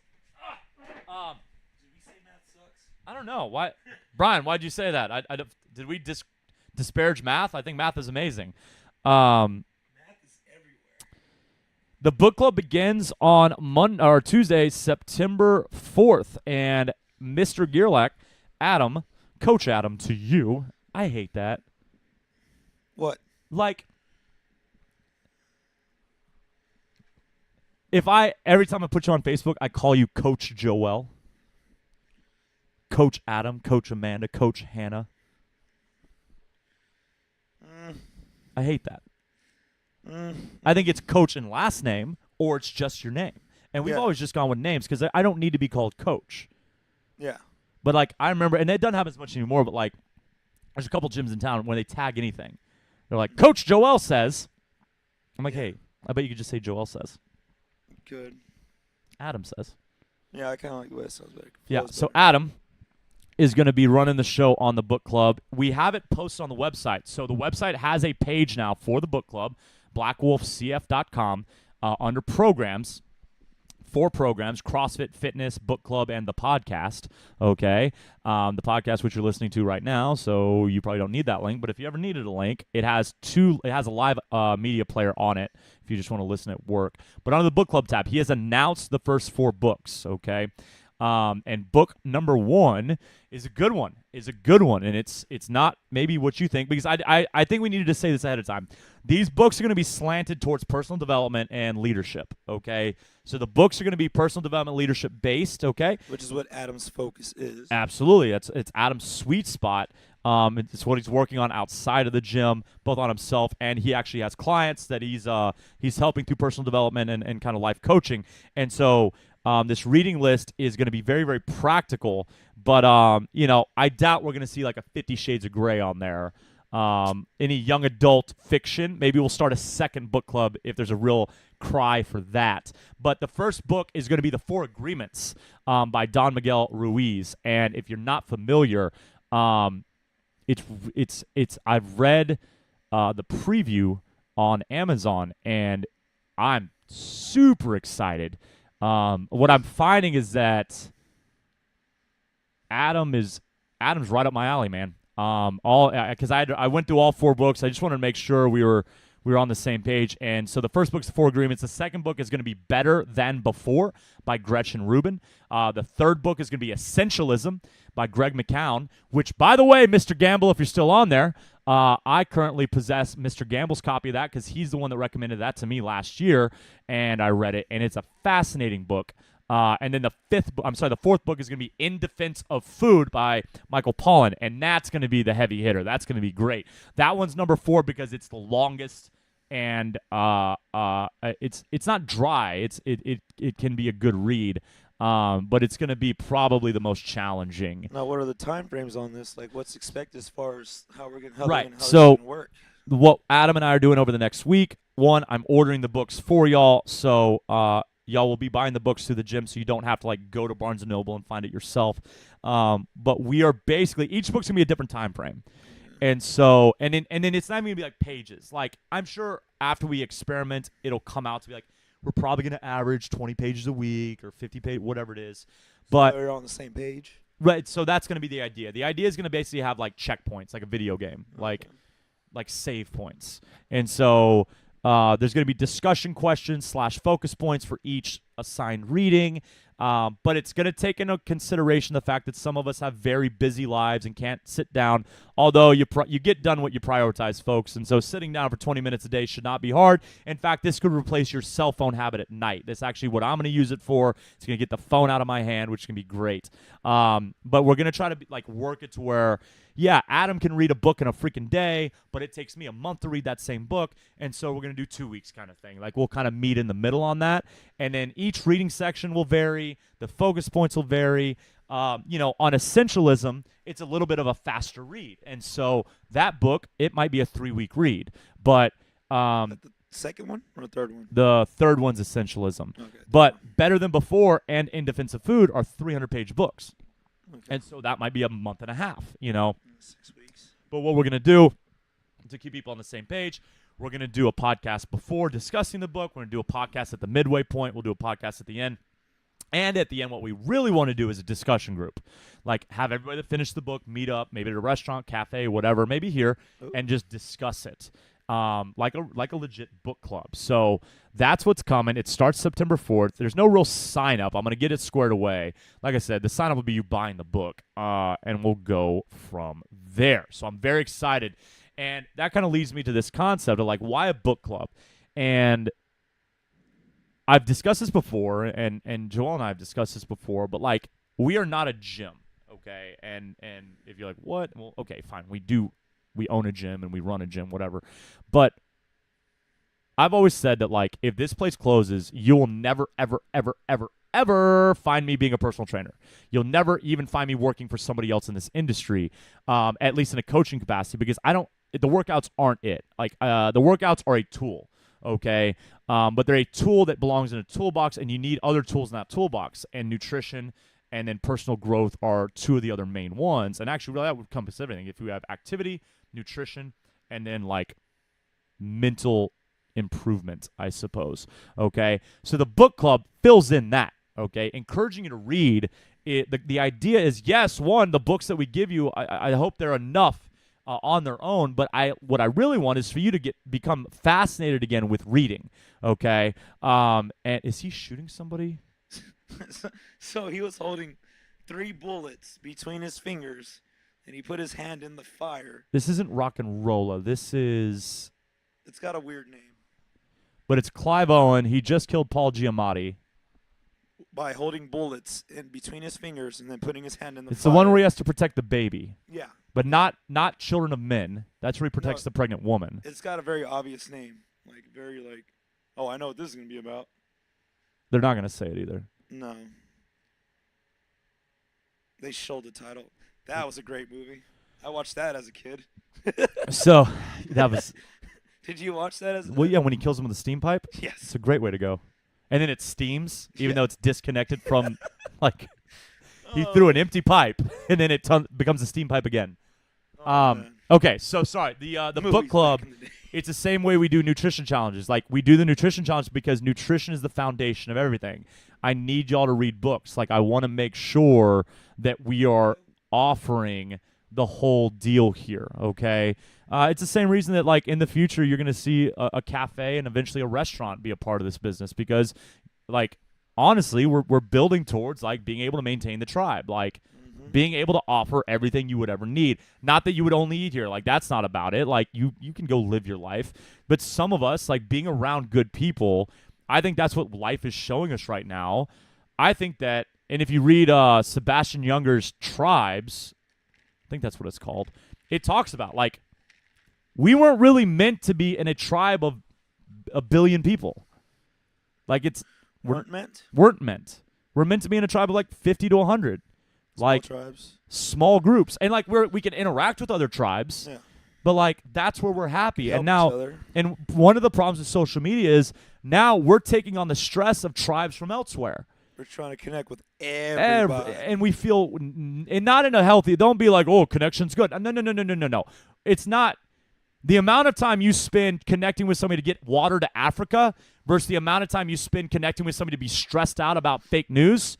S1: I don't know why, Brian. Why'd you say that? Did we disparage math? I think math is amazing.
S2: Math is everywhere.
S1: The book club begins on Tuesday, September 4th, and Mr. Gearlack, Adam, Coach Adam, to you. I hate that.
S2: What?
S1: Like, every time I put you on Facebook, I call you Coach Joel. Coach Adam, Coach Amanda, Coach Hannah. I hate that. I think it's Coach and last name, or it's just your name. And we've always just gone with names because I don't need to be called Coach.
S2: Yeah.
S1: But, like, I remember, and it doesn't happen as much anymore, but, like, there's a couple gyms in town when they tag anything. They're like, Coach Joel says. I'm like, hey, I bet you could just say Joel says.
S2: Good.
S1: Adam says.
S2: Yeah, I kind of like the way it sounds better.
S1: Yeah, so Adam is going to be running the show on the book club. We have it posted on the website. So the website has a page now for the book club, blackwolfcf.com, under programs. 4 programs: CrossFit, Fitness, Book Club, and the podcast. Okay, the podcast which you're listening to right now, so you probably don't need that link. But if you ever needed a link, it has a live media player on it if you just want to listen at work. But under the book club tab, he has announced the first 4 books. Okay, and book number 1 is a good one. And it's not maybe what you think, because I think we needed to say this ahead of time. These books are going to be slanted towards personal development and leadership, okay? So the books are going to be personal development, leadership based, okay?
S2: Which is what Adam's focus is.
S1: Absolutely. It's Adam's sweet spot. It's what he's working on outside of the gym, both on himself, and he actually has clients that he's helping through personal development and kind of life coaching. And so this reading list is going to be very, very practical, but I doubt we're going to see like a 50 Shades of Grey on there. Any young adult fiction, maybe we'll start a second book club if there's a real cry for that. But the first book is going to be The 4 Agreements by Don Miguel Ruiz. And if you're not familiar, it's I've read the preview on Amazon, and I'm super excited. What I'm finding is that Adam's right up my alley, man. Because I went through all 4 books. I just wanted to make sure we were on the same page. And so the first book's The 4 Agreements. The second book is going to be Better Than Before by Gretchen Rubin. The third book is going to be Essentialism by Greg McCown, which, by the way, Mr. Gamble, if you're still on there, I currently possess Mr. Gamble's copy of that because he's the one that recommended that to me last year, and I read it, and it's a fascinating book. And then the fourth book is going to be In Defense of Food by Michael Pollan, and that's going to be the heavy hitter. That's going to be great. That one's number 4 because it's the longest, and it's not dry. It can be a good read, but it's going to be probably the most challenging.
S2: Now, what are the time frames on this? Like, what's expected as far as how they're going to work?
S1: what Adam and I are doing over the next week, one, I'm ordering the books for y'all, so y'all will be buying the books through the gym, so you don't have to like go to Barnes & Noble and find it yourself. But we are basically, each book's going to be a different time frame. And so, and then it's not even going to be like pages. Like, I'm sure after we experiment, it'll come out to be like, we're probably going to average 20 pages a week or 50 pages, whatever it is. But
S2: we're on the same page.
S1: Right, so that's going to be the idea. The idea is going to basically have like checkpoints, like a video game, like save points. And so there's going to be discussion questions / focus points for each assigned reading. But it's going to take into consideration the fact that some of us have very busy lives and can't sit down, although you get done what you prioritize, folks. And so sitting down for 20 minutes a day should not be hard. In fact, this could replace your cell phone habit at night. That's actually what I'm going to use it for. It's going to get the phone out of my hand, which can be great. But we're going to try to work it to where, yeah, Adam can read a book in a freaking day, but it takes me a month to read that same book. And so we're going to do 2 weeks kind of thing. Like, we'll kind of meet in the middle on that. And then each reading section will vary. The focus points will vary. On essentialism, it's a little bit of a faster read. And so that book, it might be a 3-week read. But
S2: the second one or the third one?
S1: The third one's essentialism.
S2: Okay.
S1: But Better Than Before and In Defense of Food are 300-page books.
S2: Okay.
S1: And so that might be a month and a half,
S2: 6 weeks.
S1: But what we're going to do to keep people on the same page, we're going to do a podcast before discussing the book. We're going to do a podcast at the midway point. We'll do a podcast at the end. And at the end, what we really want to do is a discussion group. Like, have everybody that finished the book meet up, maybe at a restaurant, cafe, whatever, maybe here, and just discuss it. Like a legit book club. So that's what's coming. It starts September 4th. There's no real sign-up. I'm going to get it squared away. Like I said, the sign-up will be you buying the book, and we'll go from there. So I'm very excited. And that kind of leads me to this concept of, like, why a book club? And I've discussed this before, and Joel and I have discussed this before, but, like, we are not a gym, okay? And if you're like, what? Well, okay, fine. We own a gym and we run a gym, whatever. But I've always said that, like, if this place closes, you will never, ever, ever, ever, ever find me being a personal trainer. You'll never even find me working for somebody else in this industry, at least in a coaching capacity, because the workouts aren't it. Like, the workouts are a tool, okay? But they're a tool that belongs in a toolbox, and you need other tools in that toolbox. And nutrition and then personal growth are two of the other main ones. And actually, really, that would encompass everything. If you have activity, nutrition, and then, like, mental improvement, I suppose, okay? So the book club fills in that, okay? Encouraging you to read. The idea is, yes, one, the books that we give you, I hope they're enough on their own, but what I really want is for you to become fascinated again with reading, okay? And is he shooting somebody?
S2: So he was holding 3 bullets between his fingers, and he put his hand in the fire.
S1: This isn't Rock and Rolla. This is...
S2: It's got a weird name.
S1: But it's Clive Owen. He just killed Paul Giamatti.
S2: By holding bullets in between his fingers and then putting his hand in the fire.
S1: It's the one where he has to protect the baby.
S2: Yeah.
S1: But not children of men. That's where he protects the pregnant woman.
S2: It's got a very obvious name. Like, very, like, oh, I know what this is going to be about.
S1: They're not going to say it either.
S2: No. They showed the title. That was a great movie. I watched that as a kid.
S1: So, that was...
S2: Did you watch that as a
S1: Well, yeah, when he kills him with a steam pipe.
S2: Yes.
S1: It's a great way to go. And then it steams, even though it's disconnected from, like... He threw an empty pipe, and then it becomes a steam pipe again. Okay, so sorry. The book club, it's the same way we do nutrition challenges. Like, we do the nutrition challenge because nutrition is the foundation of everything. I need y'all to read books. Like, I want to make sure that we are offering the whole deal here, okay? It's the same reason that, like, in the future you're going to see a cafe and eventually a restaurant be a part of this business because, like, honestly, we're building towards, like, being able to maintain the tribe, like, being able to offer everything you would ever need. Not that you would only eat here. Like, that's not about it. Like, you can go live your life. But some of us, like, being around good people, I think that's what life is showing us right now. I think that, and if you read Sebastian Junger's Tribes, I think that's what it's called, it talks about, like, we weren't really meant to be in a tribe of a billion people. Like,
S2: weren't meant.
S1: We're meant to be in a tribe of like 50 to 100.
S2: Small tribes.
S1: Small groups. And like we can interact with other tribes.
S2: Yeah.
S1: But like that's where we're happy.
S2: Help
S1: And
S2: each
S1: now,
S2: other.
S1: and one of the problems with social media is now we're taking on the stress of tribes from elsewhere.
S2: We're trying to connect with everybody.
S1: And we feel, and not in a healthy. Don't be like, oh, connection's good. No. It's not. The amount of time you spend connecting with somebody to get water to Africa versus the amount of time you spend connecting with somebody to be stressed out about fake news,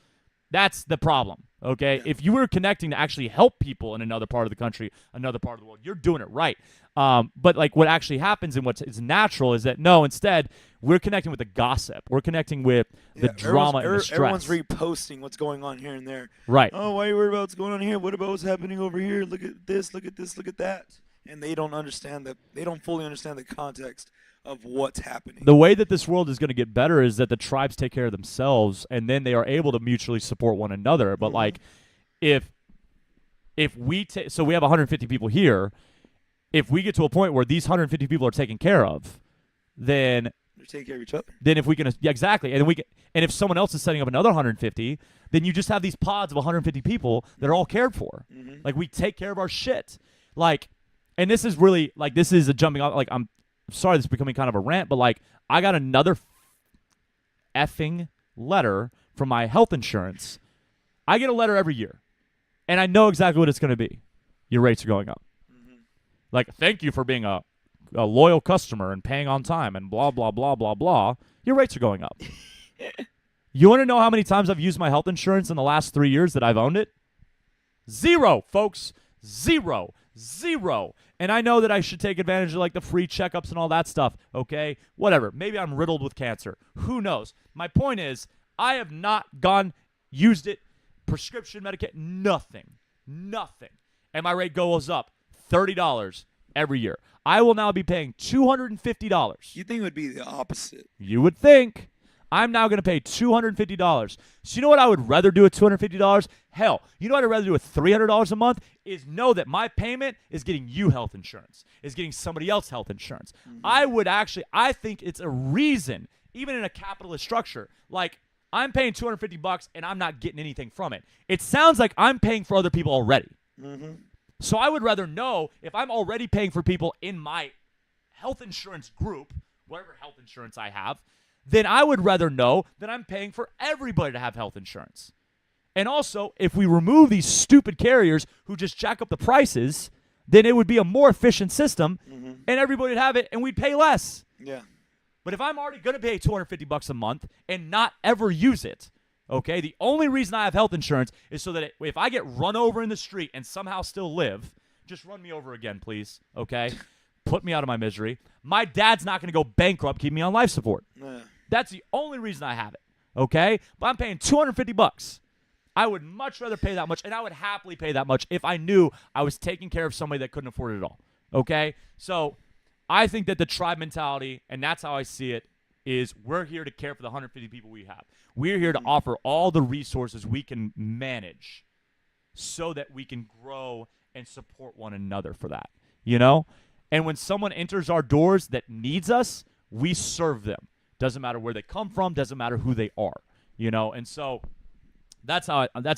S1: that's the problem, okay?
S2: Yeah.
S1: If you were connecting to actually help people in another part of the country, another part of the world, you're doing it right. But like what actually happens and what is natural is that, no, instead, we're connecting with the gossip. We're connecting with the drama and the stress.
S2: Everyone's reposting what's going on here and there.
S1: Right.
S2: Oh, why are you worried about what's going on here? What about what's happening over here? Look at this, look at this, look at that. And they don't understand that. They don't fully understand the context of what's happening.
S1: The way that this world is going to get better is that the tribes take care of themselves, and then they are able to mutually support one another. But like, if we so we have 150 people here, if we get to a point where these 150 people are taken care of, then
S2: they're taking care of each other.
S1: Then if we can, yeah, exactly, and then and if someone else is setting up another 150, then you just have these pods of 150 people that are all cared for. Like we take care of our shit, like. And this is really, like, this is a jumping off, like, I'm sorry this is becoming kind of a rant, but, like, I got another effing letter from my health insurance. I get a letter every year, and I know exactly what it's going to be. Your rates are going up. Like, thank you for being a loyal customer and paying on time and blah, blah, blah, blah, blah. Your rates are going up. You want to know how many times I've used my health insurance in the last 3 years that I've owned it? 0, folks. 0. And I know that I should take advantage of like the free checkups and all that stuff, okay? Whatever. Maybe I'm riddled with cancer. Who knows? My point is, I have not used it, prescription medication, nothing. And my rate goes up $30 every year. I will now be paying $250.
S2: You think it would be the opposite?
S1: You would think. I'm now going to pay $250. So you know what I would rather do with $250? Hell, you know what I'd rather do with $300 a month is know that my payment is getting you health insurance, is getting somebody else health insurance. I think it's a reason, even in a capitalist structure, like I'm paying $250 and I'm not getting anything from it. It sounds like I'm paying for other people already. So I would rather know if I'm already paying for people in my health insurance group, whatever health insurance I have, then I would rather know that I'm paying for everybody to have health insurance. And also, if we remove these stupid carriers who just jack up the prices, then it would be a more efficient system, and everybody would have it, and we'd pay less.
S2: Yeah.
S1: But if I'm already going to pay $250 a month and not ever use it, okay, the only reason I have health insurance is so that if I get run over in the street and somehow still live, just run me over again, please, okay? Put me out of my misery. My dad's not going to go bankrupt, keep me on life support. That's the only reason I have it, okay? But I'm paying $250. I would much rather pay that much, and I would happily pay that much if I knew I was taking care of somebody that couldn't afford it at all, okay? So I think that the tribe mentality, and that's how I see it, is we're here to care for the 150 people we have. We're here to offer all the resources we can manage so that we can grow and support one another for that, you know? And when someone enters our doors that needs us, we serve them. Doesn't matter where they come from, doesn't matter who they are, you know? And so that's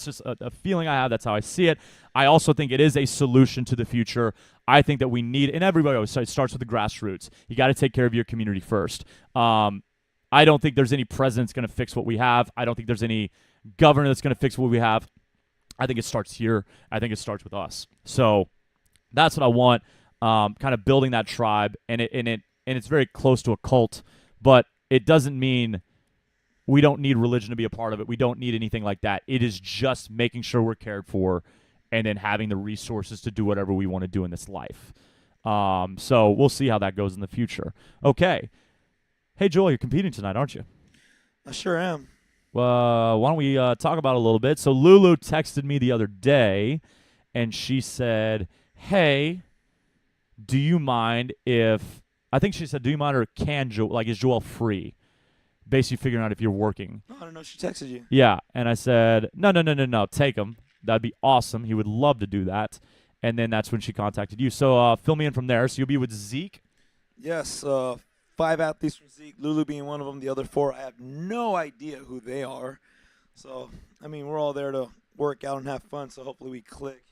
S1: just a feeling I have. That's how I see it. I also think it is a solution to the future. I think that we need, and everybody always says it starts with the grassroots. You got to take care of your community first. I don't think there's any president that's going to fix what we have. I don't think there's any governor that's going to fix what we have. I think it starts here. I think it starts with us. So that's what I want. Kind of building that tribe, and it's very close to a cult, but it doesn't mean we don't need religion to be a part of it. We don't need anything like that. It is just making sure we're cared for, and then having the resources to do whatever we want to do in this life. So we'll see how that goes in the future. Okay. Hey, Joel, you're competing tonight, aren't you?
S2: I sure am.
S1: Why don't we talk about it a little bit? So Lulu texted me the other day, and she said, hey, do you mind if, I think she said, do you mind or can Joel, like, is Joel free? Basically figuring out if you're working.
S2: Oh, I don't know. She texted you.
S1: Yeah, and I said, no, take him. That'd be awesome. He would love to do that. And then that's when she contacted you. So fill me in from there. So you'll be with Zeke?
S2: Yes, 5 athletes from Zeke, Lulu being one of them. The other 4, I have no idea who they are. So, I mean, we're all there to work out and have fun, so hopefully we click.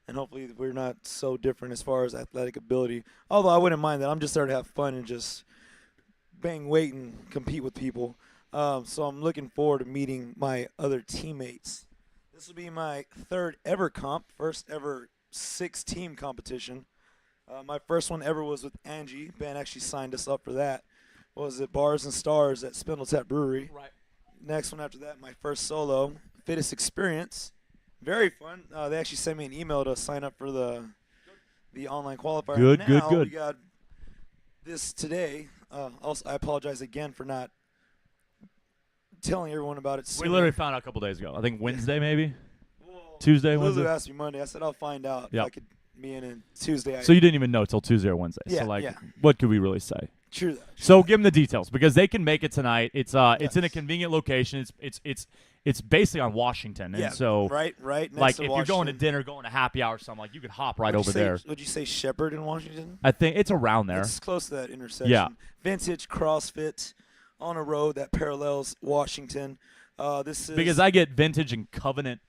S2: and hopefully we're not so different as far as athletic ability. Although I wouldn't mind that. I'm just there to have fun and just bang weight and compete with people. So I'm looking forward to meeting my other teammates. This will be my third ever comp, first ever 6-team competition. My first one ever was with Angie. Ben actually signed us up for that. What was it? Bars and Stars at Spindle Tap Brewery.
S1: Right.
S2: Next one after that, my first solo, Fittest Experience. Very fun. They actually sent me an email to sign up for the online qualifier.
S1: Good,
S2: now
S1: good.
S2: We got this today. Also, I apologize again for not telling everyone about it sooner.
S1: We literally found out a couple days ago. I think Wednesday maybe.
S2: Well,
S1: Tuesday,
S2: Lulu
S1: Wednesday.
S2: asked me Monday. I said I'll find out if I could be in Tuesday.
S1: So you didn't even know till Tuesday or Wednesday.
S2: Yeah,
S1: so like,
S2: yeah.
S1: what could we really say?
S2: True that.
S1: So give them the details because they can make it tonight. It's in a
S2: Yes.
S1: convenient location. It's basically on Washington, and
S2: Yeah,
S1: so
S2: right. Next
S1: like
S2: to
S1: if you're going to
S2: Washington.
S1: dinner, going to happy hour, or something like you could hop right
S2: Would you
S1: over
S2: say-
S1: there.
S2: Would you say Shepherd in Washington?
S1: I think it's around there.
S2: It's close to that intersection.
S1: Yeah.
S2: Vintage CrossFit on a road that parallels Washington. This is
S1: Because I get Vintage and Covenant.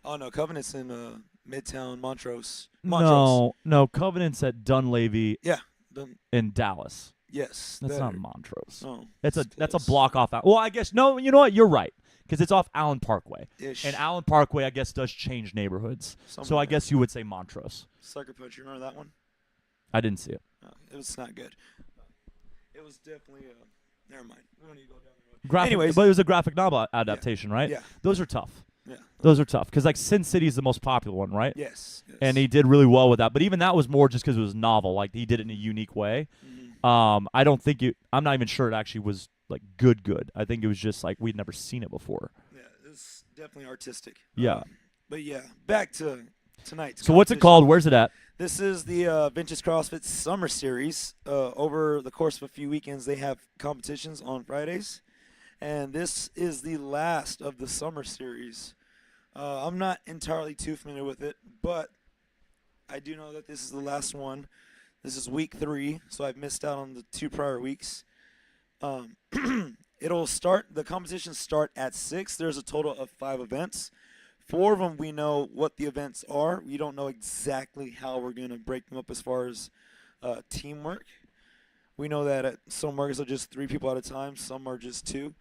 S2: Oh no, Covenant's in Midtown Montrose.
S1: No, Covenant's at Dunleavy
S2: Yeah. Done.
S1: in Dallas.
S2: Yes.
S1: That's
S2: there.
S1: not Montrose.
S2: Oh,
S1: That's a
S2: close.
S1: block off. Well, I guess no. You know what? You're right because it's off Allen Parkway,
S2: Ish.
S1: and Allen Parkway I guess does change neighborhoods.
S2: Something
S1: So I
S2: like
S1: guess you would say Montrose.
S2: Sucker Punch. You remember that one?
S1: I didn't see it.
S2: Oh, it was not good. It was definitely. Never mind. We don't need to go down the road.
S1: Graphic,
S2: Anyways.
S1: but it was a graphic novel adaptation, right?
S2: Yeah.
S1: Those are tough.
S2: Yeah.
S1: Those are tough because like Sin City is the most popular one, right?
S2: Yes.
S1: And he did really well with that. But even that was more just because it was novel. Like he did it in a unique way.
S2: Mhm.
S1: I don't think it. I'm not even sure it actually was like good. I think it was just like we'd never seen it before.
S2: Yeah, it's definitely artistic.
S1: Yeah.
S2: But yeah, back to tonight's.
S1: So what's it
S2: competition.
S1: called? Where's it at?
S2: This is the Vintage CrossFit Summer Series. Over the course of a few weekends, they have competitions on Fridays. And this is the last of the Summer Series. I'm not entirely too familiar with it, but I do know that this is the last one. This is week 3, so I've missed out on the 2 prior weeks. The competitions start at 6. There's a total of 5 events. 4 of them we know what the events are. We don't know exactly how we're going to break them up as far as teamwork. We know that some workers are just 3 people at a time. Some are just 2.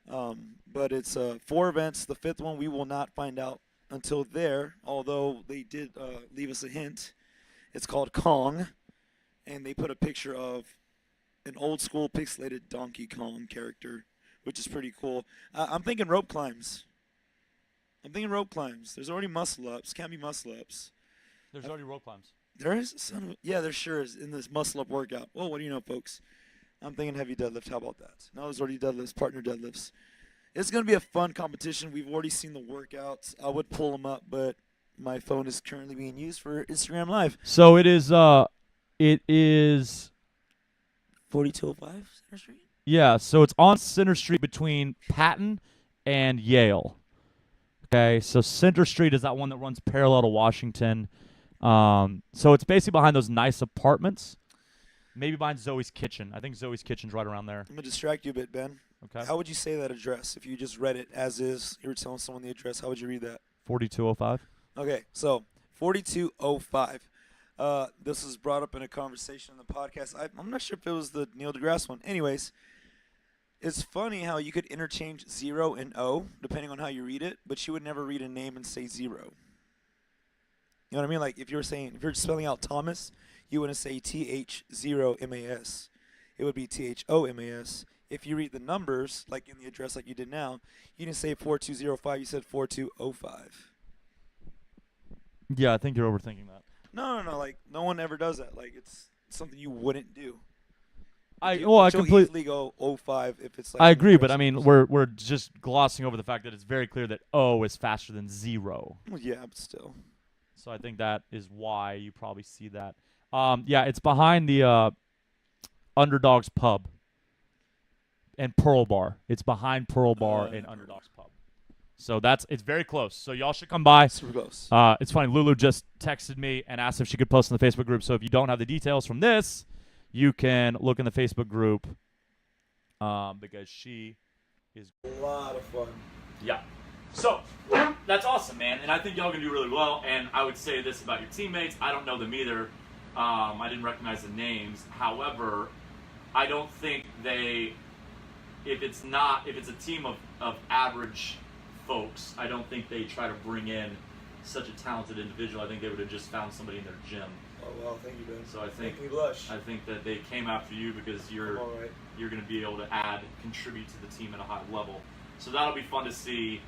S2: But it's 4 events. The 5th one we will not find out until there, although they did leave us a hint. It's called Kong, and they put a picture of an old school pixelated Donkey Kong character, which is pretty cool. I'm thinking rope climbs. There's already muscle ups. Can't be muscle ups.
S1: There's already rope climbs.
S2: There is? Yeah, there sure is in this muscle up workout. Well, what do you know, folks? I'm thinking heavy deadlift. How about that? No, there's already deadlifts, partner deadlifts. It's going to be a fun competition. We've already seen the workouts. I would pull them up, but my phone is currently being used for Instagram Live.
S1: So it is
S2: 4205 Center Street?
S1: yeah, so it's on Center Street between Patton and Yale. Okay, so Center Street is that one that runs parallel to Washington. So it's basically behind those nice apartments. Maybe behind Zoe's Kitchen. I think Zoe's Kitchen's right around there.
S2: I'm going to distract you a bit, Ben.
S1: Okay.
S2: How would you say that address if you just read it as is? You were telling someone the address. How would you read that?
S1: 4205.
S2: Okay, so 4205. This was brought up in a conversation on the podcast. I'm not sure if it was the Neil deGrasse one. Anyways, it's funny how you could interchange 0 and O depending on how you read it, but you would never read a name and say 0. You know what I mean? Like if you're spelling out Thomas, you wouldn't say TH0MAS. It would be THOMAS. If you read the numbers, like in the address like you did now, you didn't say 4205, you said 4205.
S1: Yeah, I think you're overthinking that.
S2: No. Like no one ever does that. Like it's something you wouldn't do.
S1: I
S2: You'll
S1: completely
S2: easily go 05 if it's like.
S1: I
S2: an
S1: agree, but I
S2: aggressive
S1: mean
S2: person.
S1: we're just glossing over the fact that it's very clear that O is faster than 0.
S2: Well, yeah, but still.
S1: So I think that is why you probably see that. Yeah, it's behind the Underdogs Pub and Pearl Bar. It's behind Pearl Bar and Underdogs Pub. So it's very close. So y'all should come by.
S2: Super close.
S1: It's funny. Lulu just texted me and asked if she could post in the Facebook group. So if you don't have the details from this, you can look in the Facebook group because she is.
S2: A lot of fun.
S1: Yeah. So that's awesome, man. And I think y'all can do really well. And I would say this about your teammates. I don't know them either. I didn't recognize the names. However, I don't think they, if it's a team of average folks, I don't think they try to bring in such a talented individual. I think they would have just found somebody in their gym.
S2: Oh well, thank you, Ben.
S1: So I think
S2: Make me blush.
S1: I think that they came after you because you're going to be able to contribute to the team at a high level. So that'll be fun to see.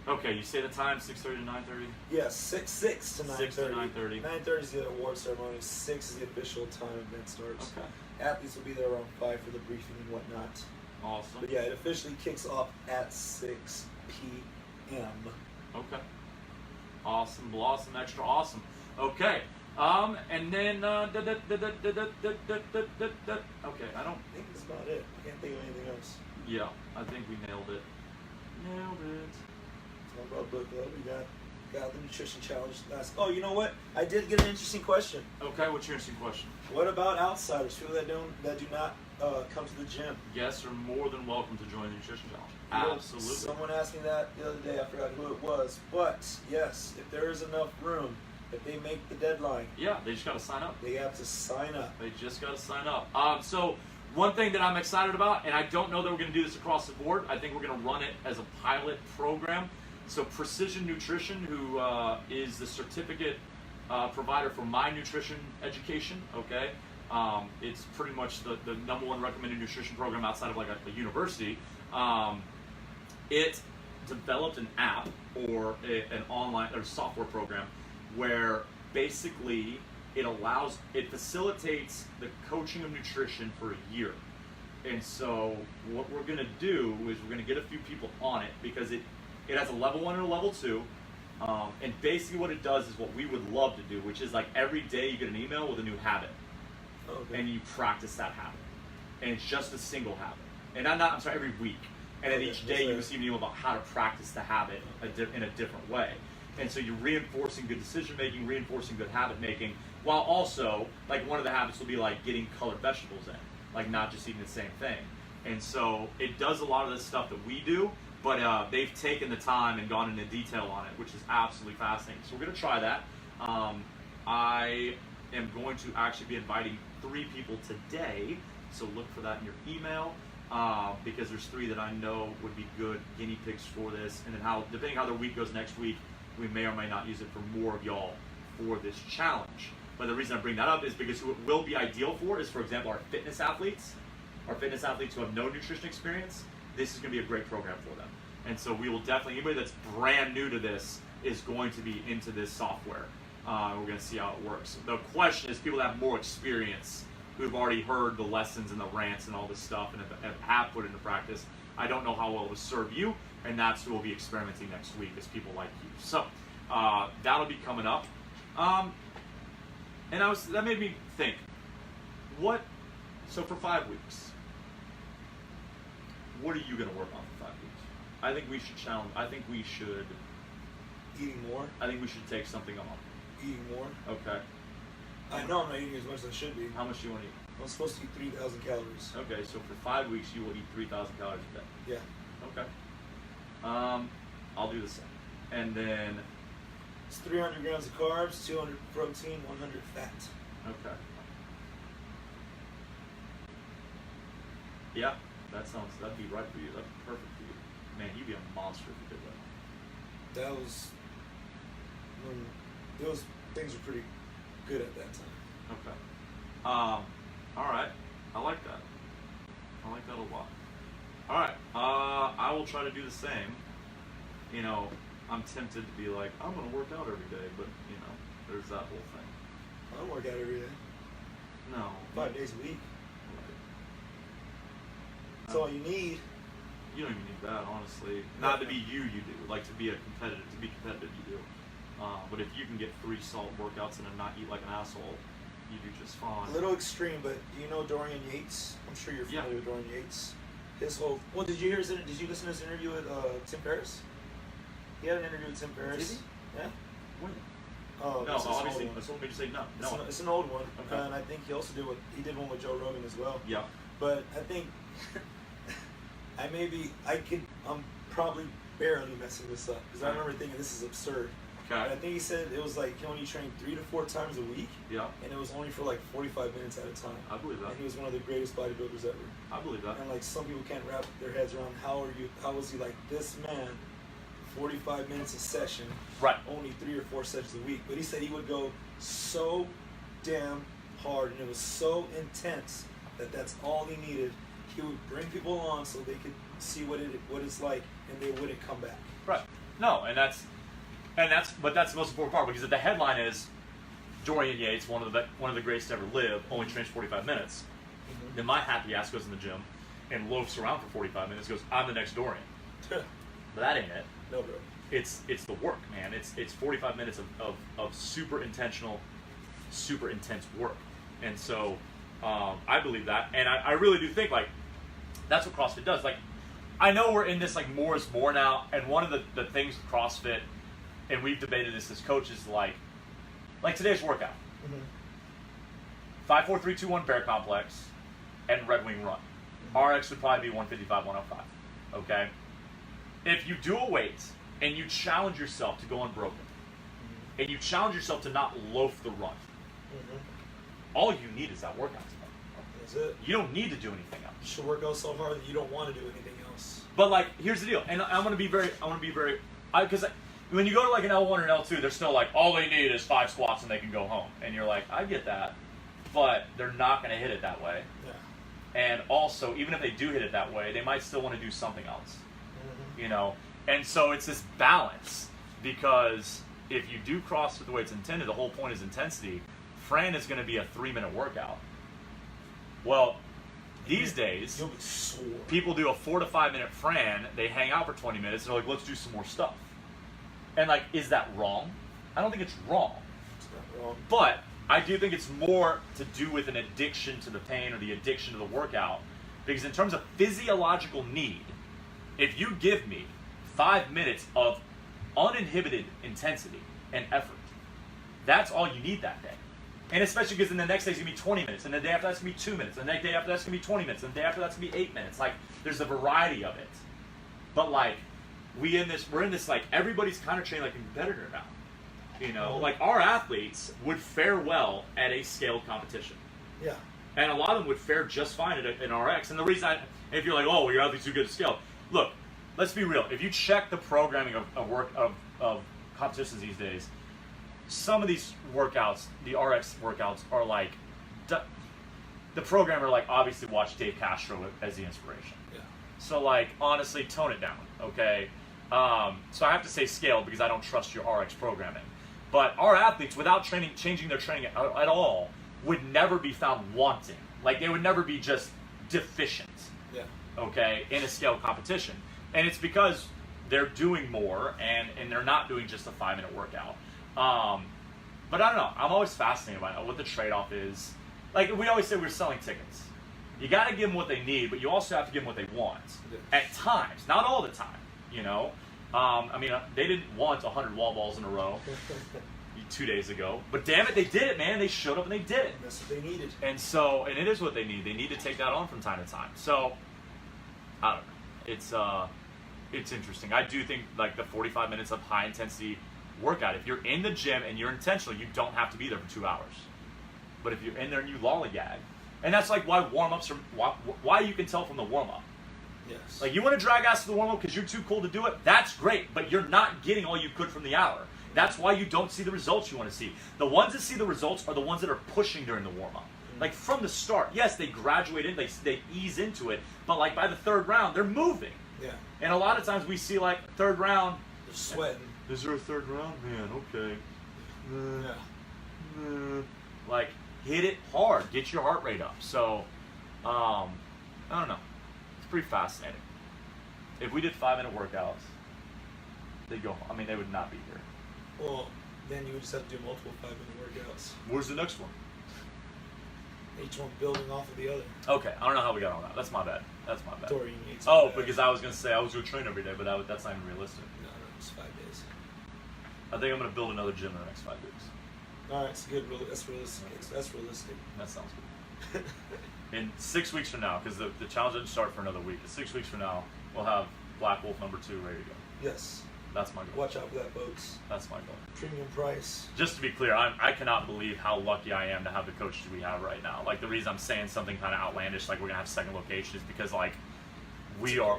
S1: Okay, you say the time, 6:30 to 9:30?
S2: Yes, 6 to 9:30.
S1: 6 to 9:30.
S2: 9:30 is the award ceremony. 6 is the official time event starts.
S1: Okay.
S2: Athletes will be there around 5 for the briefing and whatnot.
S1: Awesome.
S2: But yeah, it officially kicks off at 6 p.m.
S1: Okay. Awesome, blossom, extra awesome. Okay. And then okay, I don't
S2: I think that's about it. I can't think of anything else.
S1: Yeah, I think we nailed it. Nailed it.
S2: Talk about book club. We got the nutrition challenge last. Oh, you know what? I did get an interesting question.
S1: Okay, what's your interesting question?
S2: What about outsiders, people that do not come to the gym?
S1: Guests are more than welcome to join the nutrition challenge.
S2: You know,
S1: Absolutely.
S2: Someone asked me that the other day. I forgot who it was, but yes, if there is enough room, if they make the deadline,
S1: Yeah, they just got to sign up.
S2: they have to sign up.
S1: They just got to sign up. So one thing that I'm excited about, and I don't know that we're going to do this across the board. I think we're going to run it as a pilot program. So Precision Nutrition, who is the certificate provider for my nutrition education, okay? It's pretty much the number one recommended nutrition program outside of like a university. It developed an app or an online or software program where basically it facilitates the coaching of nutrition for a year. And so what we're gonna do is we're gonna get a few people on it because it has a level 1 and a level 2. And basically what it does is what we would love to do, which is like every day you get an email with a new habit.
S2: Okay.
S1: And you practice that habit. And it's just a single habit. And I'm sorry, every week. And then each day you receive an email about how to practice the habit in a different way. And so you're reinforcing good decision making, reinforcing good habit making, while also, like one of the habits will be like getting colored vegetables in, like not just eating the same thing. And so it does a lot of the stuff that we do, but they've taken the time and gone into detail on it, which is absolutely fascinating. So we're going to try that. I am going to actually be inviting 3 people today, so look for that in your email. Because there's 3 that I know would be good guinea pigs for this, and then depending how their week goes next week, we may or may not use it for more of y'all for this challenge. But the reason I bring that up is because who it will be ideal for is, for example, our fitness athletes who have no nutrition experience. This is going to be a great program for them. And so we will definitely, anybody that's brand new to this is going to be into this software. We're going to see how it works. The question is people that have more experience, who've already heard the lessons and the rants and all this stuff and have put into practice. I don't know how well it will serve you, and that's who we'll be experimenting next week, is people like you. So that'll be coming up. And that made me think, so for 5 weeks, what are you going to work on for 5 weeks? I think we should
S2: Eating more?
S1: I think we should take something on.
S2: Eating more?
S1: Okay.
S2: I know I'm not eating as much as I should be.
S1: How much do you want to eat?
S2: I'm supposed to eat 3,000 calories.
S1: Okay, so for 5 weeks you will eat 3,000 calories a day.
S2: Yeah.
S1: Okay. I'll do the same. And then,
S2: It's 300 grams of carbs, 200 protein, 100 fat.
S1: okay. Yeah, that'd be right for you. That'd be perfect for you. Man, you'd be a monster if you did that.
S2: Those things were pretty good at that time.
S1: Okay. All right. I like that. I like that a lot. All right. I will try to do the same. You know, I'm tempted to be like, I'm going to work out every day, but, you know, there's that whole thing.
S2: I don't work out every day.
S1: No.
S2: 5 days a week.
S1: Right.
S2: That's all you need.
S1: You don't even need that, honestly. Not to be you do. Like to be competitive, you do. But if you can get 3 solid workouts and then not eat like an asshole, you do just fine.
S2: A little extreme, but do you know Dorian Yates? I'm sure you're familiar with Dorian Yates. His whole. Well, did you listen to his interview with Tim Ferriss? He had an interview with Tim Ferriss.
S1: Did he?
S2: Yeah.
S1: When?
S2: Oh,
S1: no, obviously. So let me just say no.
S2: It's an old one.
S1: Okay.
S2: And I think he also did one with Joe Rogan as well.
S1: Yeah.
S2: But I think I'm probably barely messing this up because I remember thinking this is absurd.
S3: Okay.
S2: And I think he said it was like he only trained 3 to 4 times a week.
S3: Yeah.
S2: And it was only for like 45 minutes at a time.
S3: I believe that.
S2: And he was one of the greatest bodybuilders ever.
S3: I believe that.
S2: And like some people can't wrap their heads around how was he like this man, 45 minutes a session,
S1: Right.
S2: only 3 or 4 sessions a week. But he said he would go so damn hard and it was so intense that that's all he needed. He would bring people on so they could see what it's like and they wouldn't come back.
S1: Right. No, that's the most important part because if the headline is Dorian Yates, one of the greatest to ever live, only trains 45 minutes, then my happy ass goes in the gym and loafs around for 45 minutes. Goes, I'm the next Dorian. But that ain't it.
S2: No, bro.
S1: It's the work, man. It's 45 minutes of super intentional, super intense work, and so I believe that, and I really do think like that's what CrossFit does. Like I know we're in this like more is more now, and one of the things with CrossFit, and we've debated this as coaches, like today's workout, 5, 4, 3, 2, 1 bear complex, and Red Wing run. RX would probably be 155, 105. Okay, if you do a weight and you challenge yourself to go unbroken, and you challenge yourself to not loaf the run, all you need is that workout today.
S2: That's it.
S1: You don't need to do anything else.
S2: You should work out so hard that you don't want to do anything else.
S1: But like, here's the deal, and I want to be very, because when you go to like an L1 or an L2, they're still like, all they need is 5 squats and they can go home, and you're like, I get that, but they're not going to hit it that way.
S2: Yeah.
S1: And also, even if they do hit it that way, they might still want to do something else, you know. And so it's this balance because if you do CrossFit the way it's intended, the whole point is intensity. Fran is going to be a 3-minute workout. Well, these days,
S2: You'll be sore.
S1: people do a 4 to 5 minute Fran. They hang out for 20 minutes. And they're like, let's do some more stuff. And like, is that wrong? I don't think it's wrong.
S2: It's not wrong.
S1: But I do think it's more to do with an addiction to the pain or the addiction to the workout. Because in terms of physiological need, if you give me 5 minutes of uninhibited intensity and effort, that's all you need that day. And especially because then the next day's gonna be 20 minutes, and the day after that's gonna be 2 minutes, and the day after that's gonna be 20 minutes, and the day after that's gonna be 8 minutes. Like, there's a variety of it. But like, we're in this like, everybody's kind of training like a competitor now. You know, like our athletes would fare well at a scaled competition.
S2: Yeah.
S1: And a lot of them would fare just fine at an RX. And the reason, if you're like, oh, well, your athlete's too good to scale. Look, let's be real. If you check the programming of competitions these days, some of these workouts, the RX workouts, are like, the programmer like obviously watched Dave Castro as the inspiration.
S2: Yeah.
S1: So like, honestly, tone it down, okay? So I have to say scale because I don't trust your RX programming. But our athletes, without changing their training at all, would never be found wanting. Like, they would never be just deficient,
S2: Yeah.
S1: okay, in a scaled competition. And it's because they're doing more and they're not doing just a 5-minute workout. But I don't know. I'm always fascinated by what the trade-off is. Like, we always say we're selling tickets. You got to give them what they need, but you also have to give them what they want.
S2: Yeah.
S1: At times, not all the time, you know. I mean, they didn't want 100 wall balls in a row 2 days ago, but damn it, they did it, man. They showed up and they did it.
S2: That's what they needed.
S1: And so, and it is what they need. They need to take that on from time to time. So, I don't know. It's interesting. I do think like the 45 minutes of high intensity workout. If you're in the gym and you're intentional, you don't have to be there for 2 hours. But if you're in there and you lollygag, and that's like why warm-ups are why you can tell from the warm-up.
S2: Yes.
S1: Like, you want to drag ass to the warm-up because you're too cool to do it? That's great, but you're not getting all you could from the hour. That's why you don't see the results you want to see. The ones that see the results are the ones that are pushing during the warm-up. Like, from the start, yes, they graduate in, they ease into it, but like by the 3rd round, they're moving.
S2: Yeah.
S1: And a lot of times we see like 3rd round.
S2: They're sweating.
S1: Is there a 3rd round? Man, okay.
S2: Yeah.
S1: Like, hit it hard, get your heart rate up. So, I don't know. It's pretty fascinating. If we did 5-minute workouts, they'd go. I mean, they would not be here.
S2: Well, then you would just have to do multiple 5-minute workouts.
S1: Where's the next one?
S2: Each one building off of the other.
S1: Okay, I don't know how we got on that. That's my bad.
S2: Dorian Yates.
S1: Oh, because I was gonna say I was gonna train every day, but that's not even realistic.
S2: No, it's 5 days.
S1: I think I'm gonna build another gym in the next 5 weeks.
S2: All right, it's good. That's realistic. That's realistic.
S1: That sounds good. In 6 weeks from now, because the challenge doesn't start for another week. In 6 weeks from now, we'll have Black Wolf number 2 ready to go.
S2: Yes.
S1: That's my goal.
S2: Watch out for that, folks.
S1: That's my goal.
S2: Premium price.
S1: Just to be clear, I cannot believe how lucky I am to have the coaches we have right now. Like, the reason I'm saying something kind of outlandish, like we're gonna have a second location, is because like we are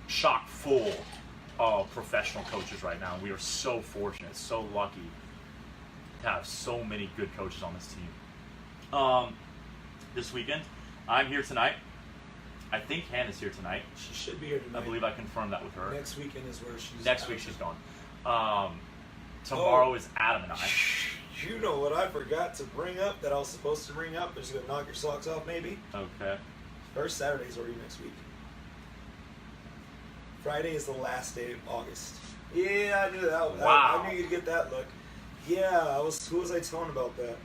S1: chock full of professional coaches right now. We are so fortunate, so lucky to have so many good coaches on this team. This weekend, I'm here tonight. I think Hannah's here tonight.
S2: She should be here tonight.
S1: I believe I confirmed that with her.
S2: Next weekend is where she's.
S1: Next week she's gone. Tomorrow is Adam and I.
S2: You know what I forgot to bring up that I was supposed to bring up? Just gonna knock your socks off, maybe.
S1: Okay.
S2: First Saturday is already next week. Friday is the last day of August. Yeah, I knew that.
S1: Wow.
S2: I knew you'd get that look. Yeah, who was I telling about that?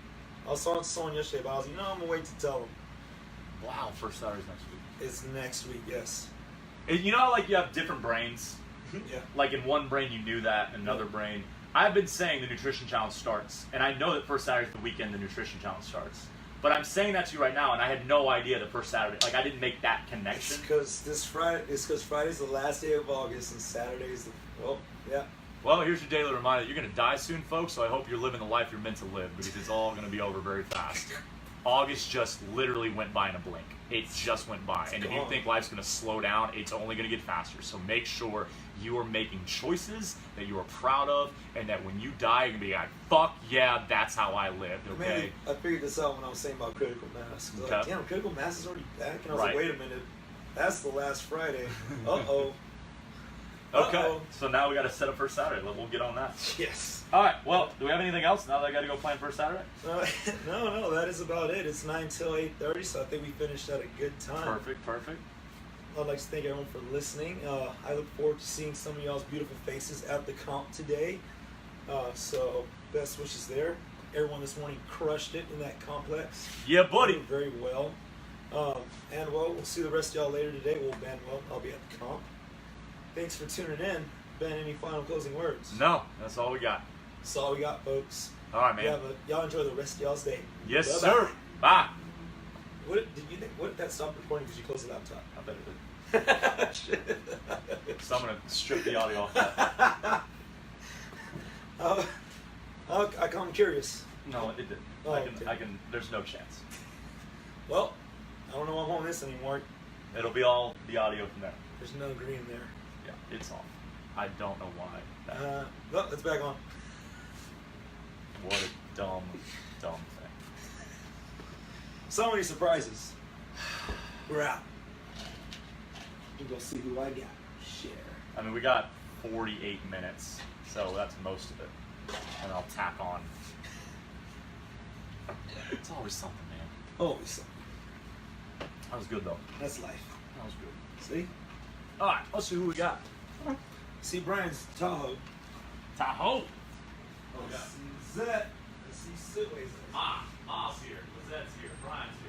S2: I was talking to someone yesterday, but I was like, I'm gonna wait to tell them.
S1: Wow, first Saturday's next week.
S2: It's next week, yes.
S1: And you know how like you have different brains?
S2: Yeah.
S1: Like in one brain you knew that, in another brain. I've been saying the nutrition challenge starts, and I know that first Saturday's the weekend the nutrition challenge starts. But I'm saying that to you right now, and I had no idea that first Saturday, like I didn't make that connection.
S2: It's because Friday's the last day of August and Saturday's the, yeah.
S1: Well, here's your daily reminder. You're going to die soon, folks, so I hope you're living the life you're meant to live, because it's all going to be over very fast. August just literally went by in a blink. It just went by. And if you think life's going to slow down, it's only going to get faster. So make sure you are making choices that you are proud of, and that when you die, you're going to be like, fuck yeah, that's how I lived, okay?
S2: I figured this out when I was saying about critical mass. I was like, damn, critical mass is already back? And I was like, wait a minute, that's the last Friday. Uh-oh.
S1: Okay, so now we got to set up first Saturday. We'll get on that.
S2: Yes.
S1: All right, well, do we have anything else now that I got to go plan first Saturday?
S2: No, that is about it. It's 9 till 8:30, so I think we finished at a good time.
S1: Perfect.
S2: I'd like to thank everyone for listening. I look forward to seeing some of y'all's beautiful faces at the comp today. So best wishes there. Everyone this morning crushed it in that complex.
S1: Yeah, buddy.
S2: Did very well. And we'll see the rest of y'all later today. I'll be at the comp. Thanks for tuning in. Ben, any final closing words?
S1: No, that's all we got.
S2: That's all we got, folks.
S1: All right, man.
S2: Y'all enjoy the rest of y'all's day.
S1: Yes,
S2: Bye-bye.
S1: sir. Bye.
S2: What did you think? What did that stop recording because you closed the laptop?
S1: I bet it did. So I'm going to strip the audio off that.
S2: I'm curious.
S1: No, it didn't.
S2: Oh,
S1: I can, there's no chance.
S2: Well, I don't know why I'm on this anymore.
S1: It'll be all the audio from there.
S2: There's no green there.
S1: Yeah, it's off. I don't know why.
S2: No, it's back on.
S1: What a dumb thing.
S2: So many surprises. We're out. You go see who I got. Share.
S1: I mean, we got 48 minutes, so that's most of it. And I'll tack on. It's always something, man.
S2: Always something.
S1: That was good, though.
S2: That's life.
S1: That was good.
S2: See?
S1: All right, let's see who we got.
S2: See Brian's Tahoe.
S1: Tahoe.
S2: Oh, yeah. See Zet. See Sidway's.
S1: Ma's here. Lizette's here. Brian's here.